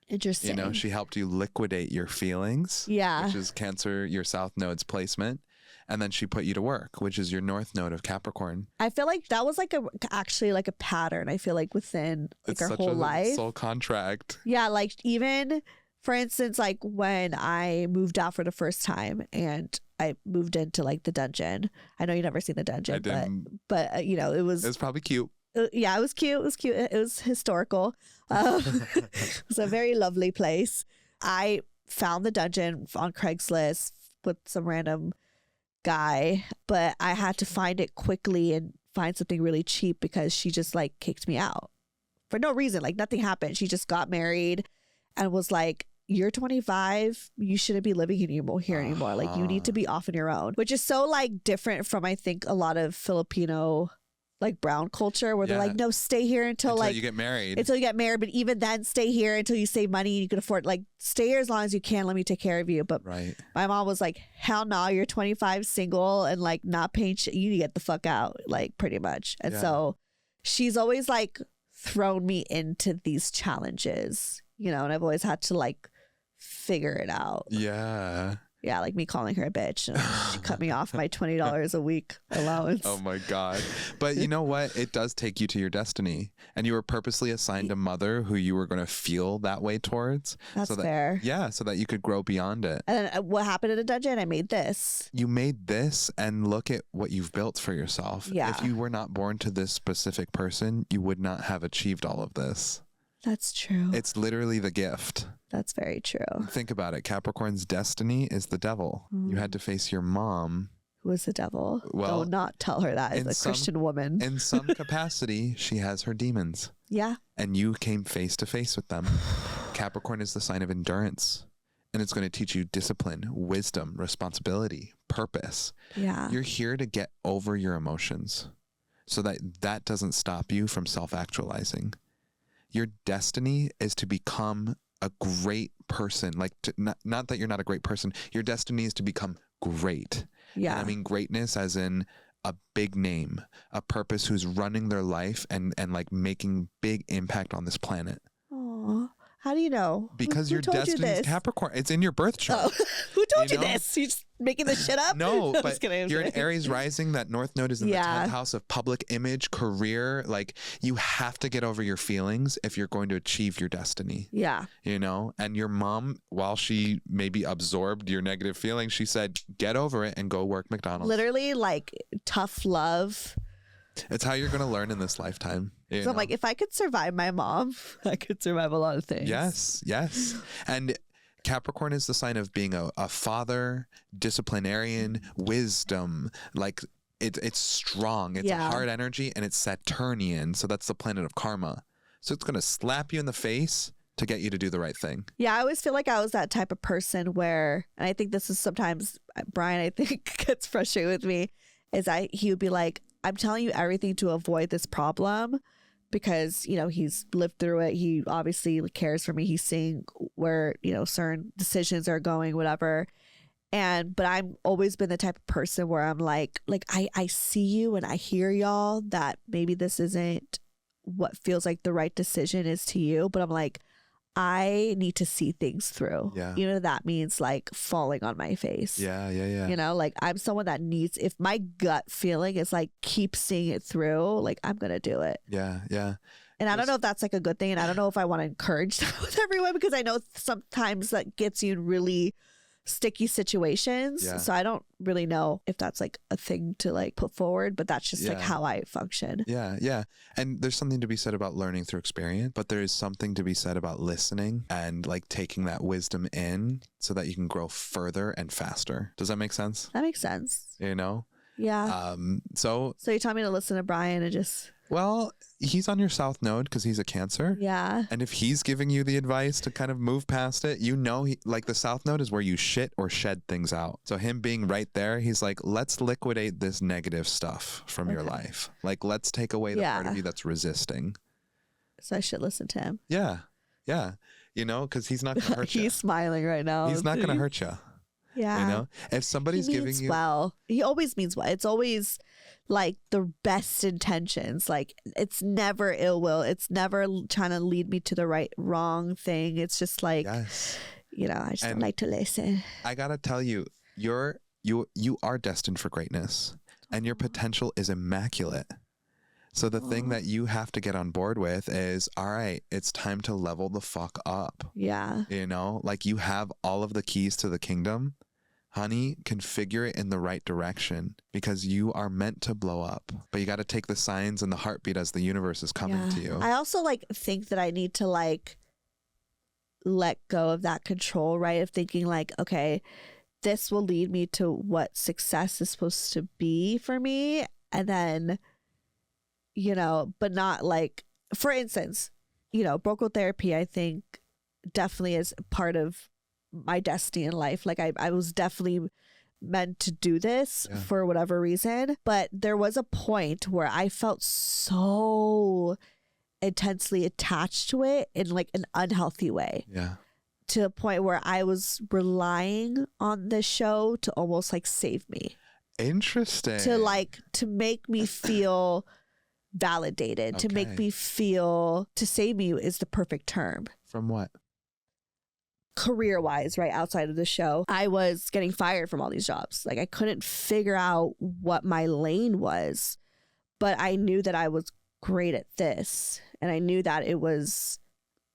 Interesting. You know, she helped you liquidate your feelings. Yeah. Which is Cancer, your South Node's placement. And then she put you to work, which is your North Node of Capricorn. I feel like that was like actually like a pattern. I feel like within like It's our such whole a life. soul contract. Yeah, like even for instance, like when I moved out for the first time and I moved into like the dungeon. I know you never seen the dungeon, I didn't. but you know, it was probably cute. Yeah, it was cute. It was cute. It was historical. It was a very lovely place. I found the dungeon on Craigslist with some random guy, but I had to find it quickly and find something really cheap because she just like kicked me out for no reason. Like nothing happened. She just got married and was like, you're 25, you shouldn't be living here anymore. Like you need to be off on your own, which is so like different from I think a lot of Filipino like brown culture where they're like, no, stay here until like you get married. Until you get married, but even then stay here until you save money and you can afford, like, stay here as long as you can. Let me take care of you. But right. My mom was like, hell no, you're 25, single, and like not paying shit. You need to get the fuck out, like pretty much. And so she's always like thrown me into these challenges, you know, and I've always had to like figure it out. Yeah. Yeah, like me calling her a bitch. And she cut me off my $20 a week allowance. Oh my God. But you know what? It does take you to your destiny. And you were purposely assigned a mother who you were going to feel that way towards. That's fair. Yeah, so that you could grow beyond it. And then what happened in the dungeon? I made this. You made this, and look at what you've built for yourself. Yeah. If you were not born to this specific person, you would not have achieved all of this. That's true. It's literally the gift. That's very true. Think about it. Capricorn's destiny is the devil. You had to face your mom. Who is the devil? Well, do not tell her that as a Christian woman. In some capacity, she has her demons. Yeah. And you came face to face with them. Capricorn is the sign of endurance. And it's going to teach you discipline, wisdom, responsibility, purpose. Yeah. You're here to get over your emotions so that doesn't stop you from self-actualizing. Your destiny is to become a great person. Like, not that you're not a great person. Your destiny is to become great. Yeah. And I mean greatness as in a big name, a purpose who's running their life and like making big impact on this planet. Aww. How do you know? Because who your told destiny is Capricorn. It's in your birth chart. Oh. Who told you know? this? You just making this shit up? No, I'm but just kidding, you're an Aries rising. That North Node is in the 10th house of public image, career. Like, you have to get over your feelings if you're going to achieve your destiny. Yeah. You know? And your mom, while she maybe absorbed your negative feelings, she said, get over it and go work McDonald's. Literally, like, tough love. It's how you're going to learn in this lifetime. So I'm like, if I could survive my mom, I could survive a lot of things. Yes, yes. And Capricorn is the sign of being a father, disciplinarian, wisdom. Like, it's strong. It's a hard energy, and it's Saturnian. So that's the planet of karma. So it's going to slap you in the face to get you to do the right thing. Yeah, I always feel like I was that type of person where, and I think this is sometimes, Brian, I think gets frustrated with me, is he would be like, I'm telling you everything to avoid this problem, because, you know, he's lived through it. He obviously cares for me. He's seeing where, you know, certain decisions are going, whatever. But I've always been the type of person where I'm like I see you and I hear y'all that maybe this isn't what feels like the right decision is to you, but I'm like, I need to see things through. Yeah. You know, that means like falling on my face. Yeah. You know, like I'm someone that needs, if my gut feeling is like, keep seeing it through, like I'm going to do it. Yeah. And I don't know if that's like a good thing. And I don't know if I want to encourage that with everyone, because I know sometimes that gets you in really sticky situations. Yeah. So I don't really know if that's like a thing to like put forward, but that's just like how I function. Yeah. And there's something to be said about learning through experience, but there is something to be said about listening and like taking that wisdom in so that you can grow further and faster. Does that make sense? That makes sense. You know? Yeah. So you're telling me to listen to Brian and just... Well, he's on your south node because he's a Cancer. Yeah. And if he's giving you the advice to kind of move past it, you know, like the south node is where you shit or shed things out. So him being right there, he's like, let's liquidate this negative stuff from your life. Like, let's take away the part of you that's resisting. So I should listen to him. Yeah. You know, because he's not going to hurt you. He's smiling right now. He's not going to hurt you. Yeah. You know, if somebody's giving you... well, he always means well. It's always like the best intentions. Like, it's never ill will. It's never trying to lead me to the wrong thing. It's just like, you know, I just don't like to listen. I got to tell you, you are destined for greatness and your potential is immaculate. So the thing that you have to get on board with is, all right, it's time to level the fuck up. Yeah. You know, like you have all of the keys to the kingdom. Honey, configure it in the right direction because you are meant to blow up. But you got to take the signs and the heartbeat as the universe is coming to you. I also like think that I need to like let go of that control, right? Of thinking like, okay, this will lead me to what success is supposed to be for me. And then, you know, but not like, for instance, you know, vocal therapy, I think definitely is part of my destiny in life. Like I was definitely meant to do this for whatever reason. But there was a point where I felt so intensely attached to it in like an unhealthy way. Yeah. To the point where I was relying on the show to almost like save me. Interesting. To make me feel validated, to make me feel, to save me is the perfect term. From what? Career-wise, right outside of the show, I was getting fired from all these jobs. Like I couldn't figure out what my lane was, but I knew that I was great at this, and I knew that it was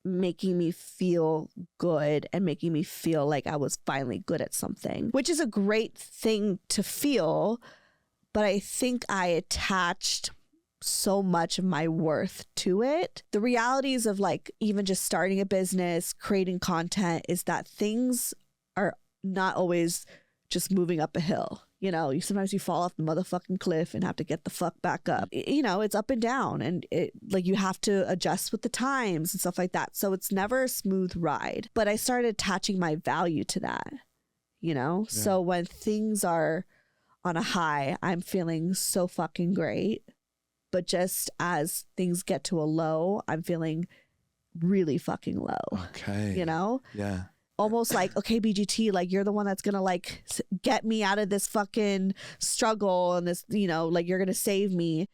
making me feel good and making me feel like I was finally good at something, which is a great thing to feel. But I think I attached so much of my worth to it. The realities of like even just starting a business, creating content, is that things are not always just moving up a hill. You know, sometimes you fall off the motherfucking cliff and have to get the fuck back up. You know, it's up and down, and it like you have to adjust with the times and stuff like that. So it's never a smooth ride. But I started attaching my value to that, you know? Yeah. So when things are on a high, I'm feeling so fucking great. But just as things get to a low, I'm feeling really fucking low. Okay. You know? Yeah. Almost like, okay, BGT, like you're the one that's going to like get me out of this fucking struggle and this, you know, like you're going to save me.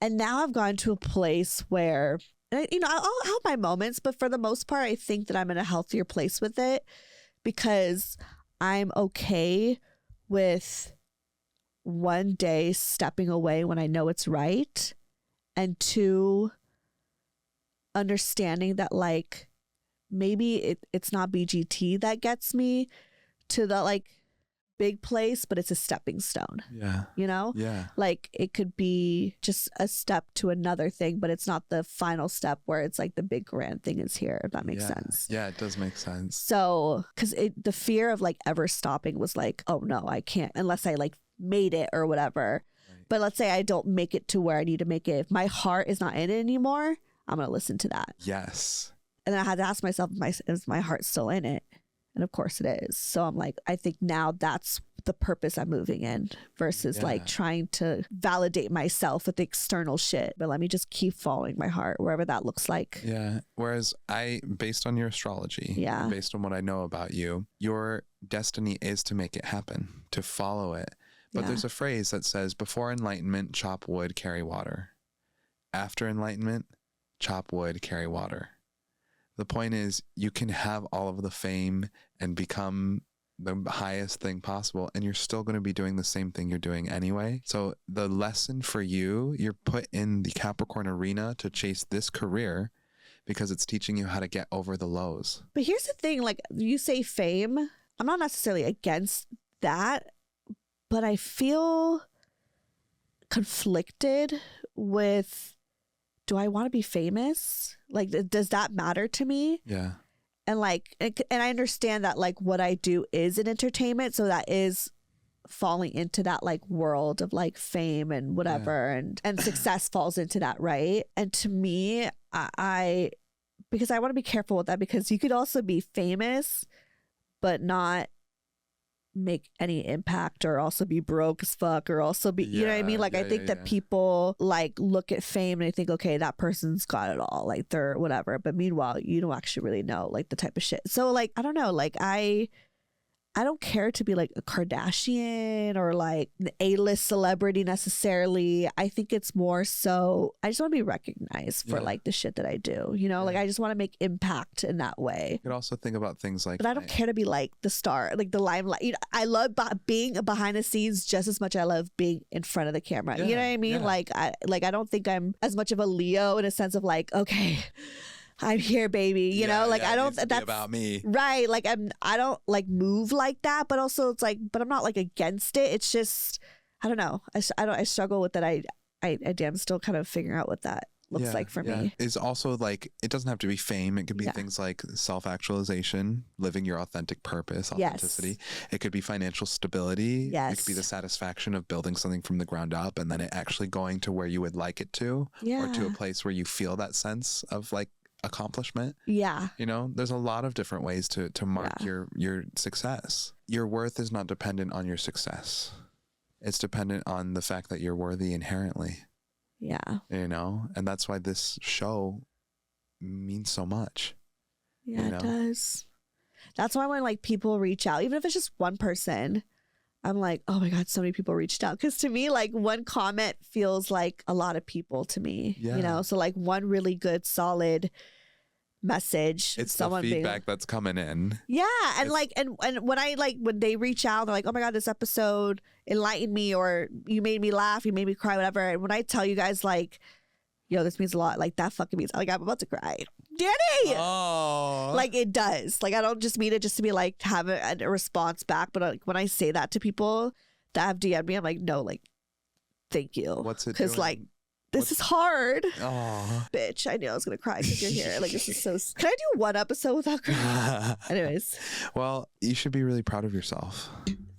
And now I've gone to a place where, you know, I'll have my moments, but for the most part, I think that I'm in a healthier place with it because I'm okay with one day stepping away when I know it's right, and two, understanding that like maybe it's not BGT that gets me to the like big place, but it's a stepping stone. Yeah. You know? Yeah. Like it could be just a step to another thing, but it's not the final step where it's like the big grand thing is here, if that makes sense. Yeah, it does make sense. So, because the fear of like ever stopping was like, oh no, I can't unless I like made it or whatever. Right. But let's say I don't make it to where I need to make it. If my heart is not in it anymore, I'm going to listen to that. Yes. And then I had to ask myself, is my heart still in it? And of course it is. So I'm like, I think now that's the purpose I'm moving in versus like trying to validate myself with the external shit. But let me just keep following my heart, wherever that looks like. Yeah. Whereas based on your astrology, based on what I know about you, your destiny is to make it happen, to follow it. But there's a phrase that says, before enlightenment, chop wood, carry water. After enlightenment, chop wood, carry water. The point is, you can have all of the fame and become the highest thing possible, and you're still going to be doing the same thing you're doing anyway. So the lesson for you, you're put in the Capricorn arena to chase this career because it's teaching you how to get over the lows. But here's the thing, like you say fame, I'm not necessarily against that, but I feel conflicted with, do I want to be famous? Like, does that matter to me? Yeah. And like, and I understand that like what I do is in entertainment. So that is falling into that like world of like fame and whatever, and success falls into that. Right. And to me, because I want to be careful with that, because you could also be famous, but not make any impact, or also be broke as fuck, or also be, you know what I mean? Like, I think that people like look at fame and they think, okay, that person's got it all, like they're whatever. But meanwhile, you don't actually really know like the type of shit. So like, I don't know, like I don't care to be like a Kardashian or like an A-list celebrity necessarily. I think it's more so I just want to be recognized for like the shit that I do, you know, like I just want to make impact in that way. You could also think about things like, but I don't care to be like the star, like the limelight. You know, I love being behind the scenes just as much as I love being in front of the camera. You know what I mean? Like I don't think I'm as much of a Leo in a sense of like, okay, I'm here, baby. You know, like I don't. That's about me, right? Like I don't like move like that. But also, it's like, but I'm not like against it. It's just, I don't know. I struggle with that. I'm still kind of figuring out what that looks like for me. It's also like, it doesn't have to be fame. It could be things like self-actualization, living your authentic purpose, authenticity. It could be financial stability. It could be the satisfaction of building something from the ground up and then it actually going to where you would like it to, or to a place where you feel that sense of like accomplishment. You know, there's a lot of different ways to mark your success. Your worth is not dependent on your success. It's dependent on the fact that you're worthy inherently. You know, and that's why this show means so much. You know? It does. That's why when like people reach out, even if it's just one person, I'm like, oh my God, so many people reached out. Because to me, like one comment feels like a lot of people to me, you know? So like one really good, solid message. It's the feedback that's coming in. And like, and when I like, when they reach out, they're like, oh my God, this episode enlightened me, or you made me laugh, you made me cry, whatever. And when I tell you guys like, yo, this means a lot, like that fucking means, like I'm about to cry. Danny! Oh. Like it does. Like I don't just mean it just to be like, have a response back. But like when I say that to people that have DM'd me, I'm like, no, like, thank you. What's it Because doing? like, this is hard. Oh. Bitch, I knew I was going to cry because you're here. Like, this is so... Can I do one episode without crying? Anyways. Well, you should be really proud of yourself.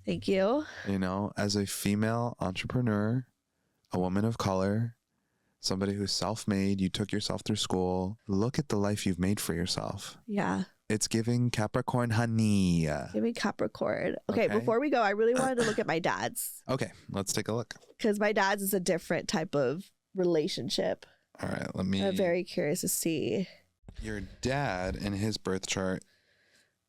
Thank you. You know, as a female entrepreneur, a woman of color, somebody who's self-made, you took yourself through school. Look at the life you've made for yourself. Yeah. It's giving Capricorn honey. Giving Capricorn. Okay, before we go, I really wanted to look at my dad's. Okay, let's take a look. Because my dad's is a different type of relationship. All right, let me... I'm very curious to see. Your dad, in his birth chart,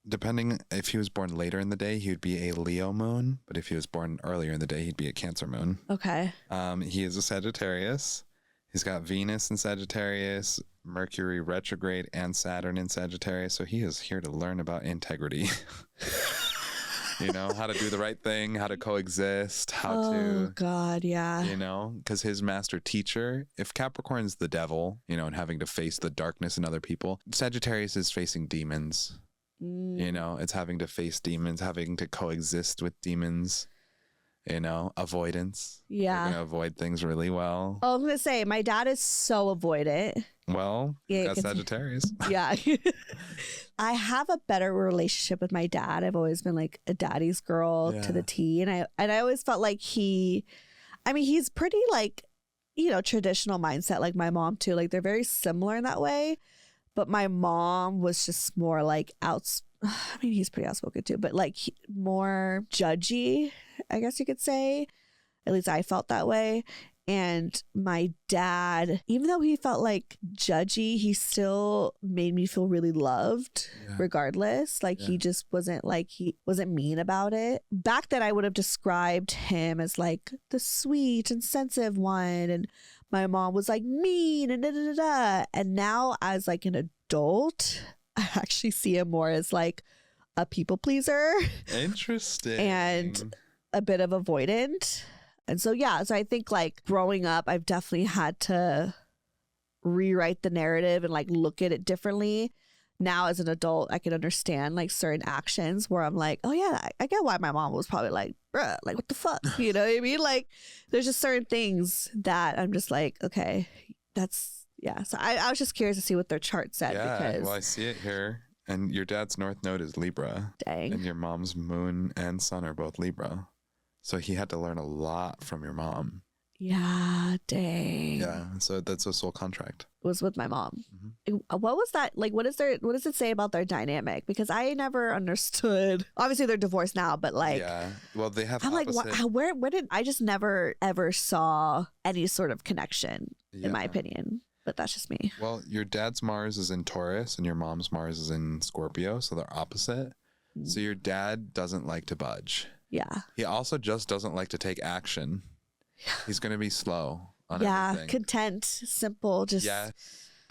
depending if he was born later in the day, he would be a Leo moon. But if he was born earlier in the day, he'd be a Cancer moon. Okay. He is a Sagittarius. He's got Venus in Sagittarius, Mercury retrograde, and Saturn in Sagittarius. So he is here to learn about integrity. You know, how to do the right thing, how to coexist, how to... Oh, God, yeah. You know, because his master teacher, if Capricorn's the devil, you know, and having to face the darkness in other people, Sagittarius is facing demons. You know, it's having to face demons, having to coexist with demons. You know, avoidance. Yeah. You're going to avoid things really well. Oh, I'm going to say, my dad is so avoidant. Well, that's Sagittarius. Yeah. I have a better relationship with my dad. I've always been like a daddy's girl to the T. And I always felt like he's pretty like, you know, traditional mindset, like my mom too. Like they're very similar in that way. But my mom was just more like he's pretty outspoken too, but like more judgy I guess you could say. At least I felt that way. And my dad, even though he felt like judgy, he still made me feel really loved regardless. Like he just wasn't like, he wasn't mean about it. Back then I would have described him as like the sweet and sensitive one. And my mom was like mean and da da da da. And now as like an adult, I actually see him more as like a people pleaser. Interesting. And a bit of avoidant. And so, yeah, so I think like growing up, I've definitely had to rewrite the narrative and like look at it differently. Now as an adult, I can understand like certain actions where I'm like, oh yeah, I get why my mom was probably like, bruh, like what the fuck? You know what I mean? Like there's just certain things that I'm just like, okay, that's, yeah. So I was just curious to see what their chart said. Yeah, because well, I see it here. And your dad's North Node is Libra. Dang. And your mom's moon and sun are both Libra. So he had to learn a lot from your mom. Yeah, dang. Yeah, so that's a soul contract. It was with my mom. What was that like? What does it say about their dynamic? Because I never understood. Obviously, they're divorced now, but like, yeah, well, they have. I'm opposite... like, where did I just never ever saw any sort of connection in my opinion? But that's just me. Well, your dad's Mars is in Taurus and your mom's Mars is in Scorpio, so they're opposite. So your dad doesn't like to budge. Yeah. He also just doesn't like to take action. He's going to be slow on everything. Content, simple, just. Yeah.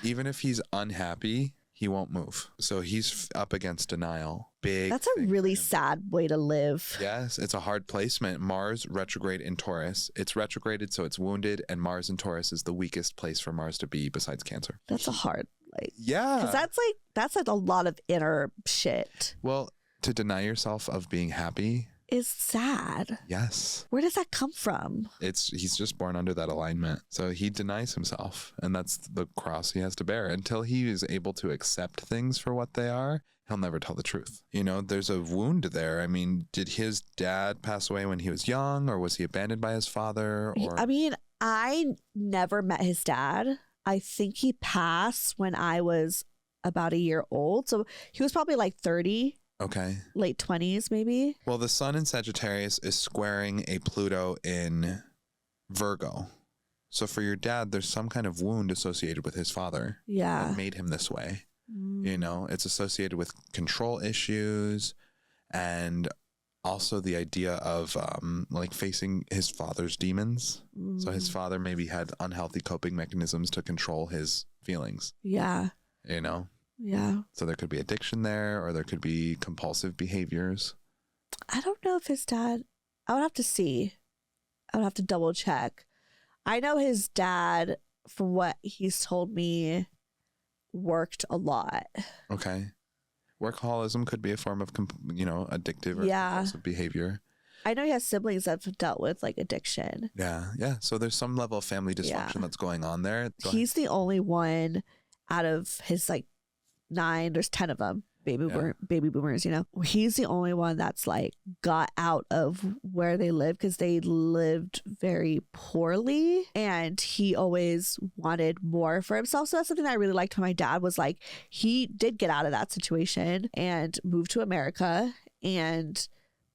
Even if he's unhappy, he won't move. So he's up against denial. That's a really sad way to live. Yes, it's a hard placement. Mars retrograde in Taurus. It's retrograded, so it's wounded, and Mars in Taurus is the weakest place for Mars to be besides Cancer. That's a hard, like. Yeah. Because that's like a lot of inner shit. Well, to deny yourself of being happy is sad. Yes. Where does that come from? He's just born under that alignment. So he denies himself, and that's the cross he has to bear. Until he is able to accept things for what they are, he'll never tell the truth. You know, there's a wound there. I mean, did his dad pass away when he was young, or was he abandoned by his father? Or I mean, I never met his dad. I think he passed when I was about a year old. So he was probably like 30. Okay. Late 20s, maybe. Well, the sun in Sagittarius is squaring a Pluto in Virgo. So for your dad, there's some kind of wound associated with his father. Yeah. That made him this way. You know, it's associated with control issues and also the idea of like facing his father's demons. So his father maybe had unhealthy coping mechanisms to control his feelings. Yeah. You know? Yeah. So there could be addiction there, or there could be compulsive behaviors. I don't know if his dad, I would have to see. I would have to double check. I know his dad, from what he's told me, worked a lot. Okay. Workaholism could be a form of, addictive or compulsive behavior. I know he has siblings that have dealt with like addiction. Yeah. Yeah. So there's some level of family dysfunction that's going on there. He's the only one out of his like 9, there's 10 of them, baby boomers, you know. He's the only one that's like got out of where they live because they lived very poorly, and he always wanted more for himself. So that's something that I really liked when my dad was like, he did get out of that situation and moved to America and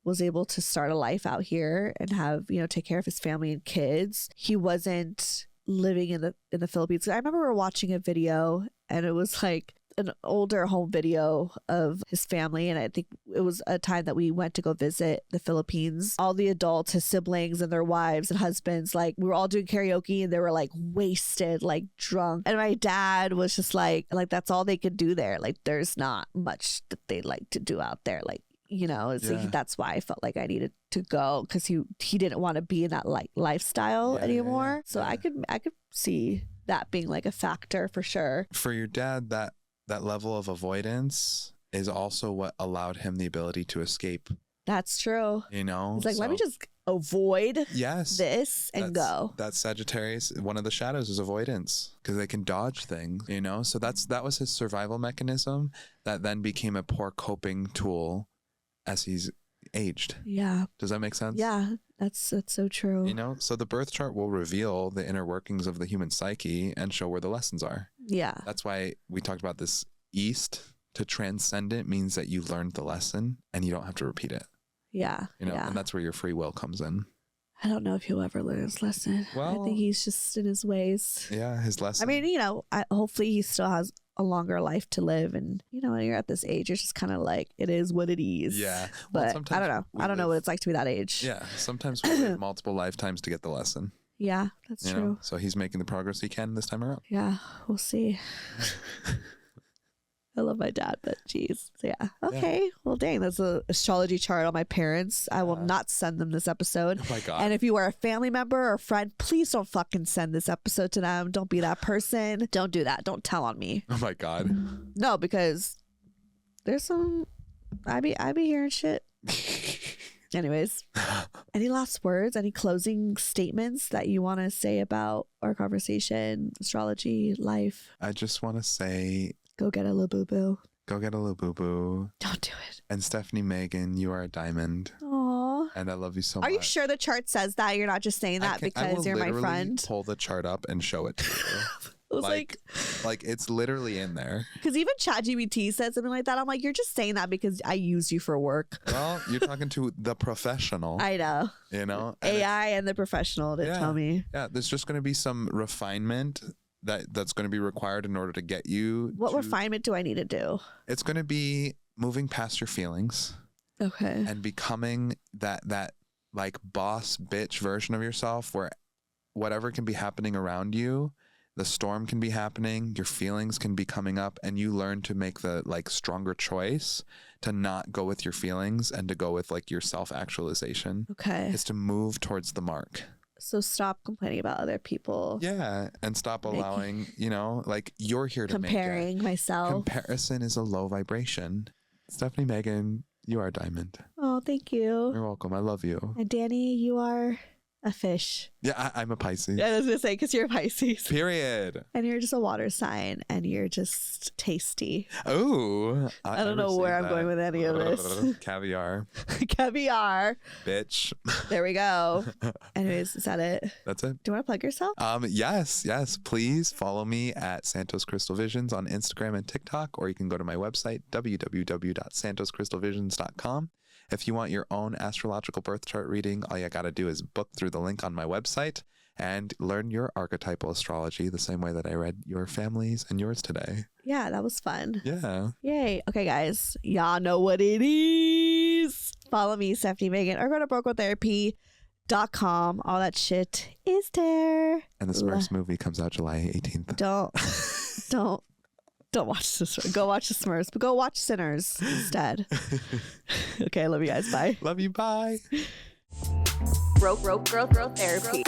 was able to start a life out here and have, take care of his family and kids. He wasn't living in the Philippines. I remember we were watching a video, and it was like an older home video of his family, and I think it was a time that we went to go visit the Philippines. All the adults, his siblings and their wives and husbands, like we were all doing karaoke, and they were like wasted, like drunk, and my dad was just like that's all they could do there. Like there's not much that they like to do out there, like like, that's why I felt like I needed to go, because he didn't want to be in that like lifestyle anymore. So I could see that being like a factor for sure. For your dad, that level of avoidance is also what allowed him the ability to escape. That's true. He's like, let me just avoid this and go. That's Sagittarius. One of the shadows is avoidance, because they can dodge things, so that was his survival mechanism that then became a poor coping tool as he's aged. Yeah. Does that make sense? Yeah, that's so true. So the birth chart will reveal the inner workings of the human psyche and show where the lessons are. Yeah. That's why we talked about this. East, to transcend it, means that you learned the lesson and you don't have to repeat it. Yeah. You know, and that's where your free will comes in. I don't know if he'll ever learn his lesson. Well, I think he's just in his ways. Yeah, his lesson. I mean, you know, hopefully he still has a longer life to live. And, you know, when you're at this age, you're just kind of like, it is what it is. Yeah. Well, but I don't know. I don't know what it's like to be that age. Yeah. Sometimes we live multiple lifetimes to get the lesson. Yeah, that's true. Know? So he's making the progress he can this time around. Yeah, we'll see. I love my dad, but geez. So yeah. Okay. Yeah. Well, dang, that's an astrology chart on my parents. I will not send them this episode. Oh my God. And if you are a family member or friend, please don't fucking send this episode to them. Don't be that person. Don't do that. Don't tell on me. Oh my God. No, because there's some, I be hearing shit. Anyways, any last words, any closing statements that you want to say about our conversation, astrology, life? I just want to say, go get a little boo-boo. Go get a little boo-boo. Don't do it. And Stefanie Maegan, you are a diamond. Aww. And I love you so much. Are you sure the chart says that? You're not just saying that because you're my friend? Pull the chart up and show it to you. I was like it's literally in there. Because even ChatGPT said something like that. I'm like, you're just saying that because I use you for work. Well, you're talking to the professional. I know. You know? AI and the professional did tell me. Yeah, there's just going to be some refinement that's going to be required in order to get you. What refinement do I need to do? It's going to be moving past your feelings. Okay. And becoming that like boss bitch version of yourself where whatever can be happening around you, the storm can be happening, your feelings can be coming up, and you learn to make the like stronger choice to not go with your feelings and to go with like your self-actualization. Okay. Is to move towards the mark. So stop complaining about other people. Yeah. And stop allowing, you know, like you're here to comparing myself. Comparison is a low vibration. Stefanie Maegan, you are a diamond. Oh, thank you. You're welcome. I love you. And Danny, you are a fish. Yeah, I'm a Pisces. Yeah, I was going to say, because you're a Pisces. Period. And you're just a water sign, and you're just tasty. Oh. I don't know where I'm going with any of this. Caviar. Caviar. Bitch. There we go. Anyways, is that it? That's it. Do you want to plug yourself? Yes. Please follow me at Santos Crystal Visions on Instagram and TikTok, or you can go to my website, www.santoscrystalvisions.com. If you want your own astrological birth chart reading, all you got to do is book through the link on my website and learn your archetypal astrology the same way that I read your family's and yours today. Yeah, that was fun. Yeah. Yay. Okay, guys. Y'all know what it is. Follow me, Stefanie Maegan, or go to brocotherapy.com. All that shit is there. And the Smurfs movie comes out July 18th. Don't watch this. Go watch the Smurfs, but go watch Sinners instead. Okay, I love you guys. Bye. Love you. Bye. Growth therapy.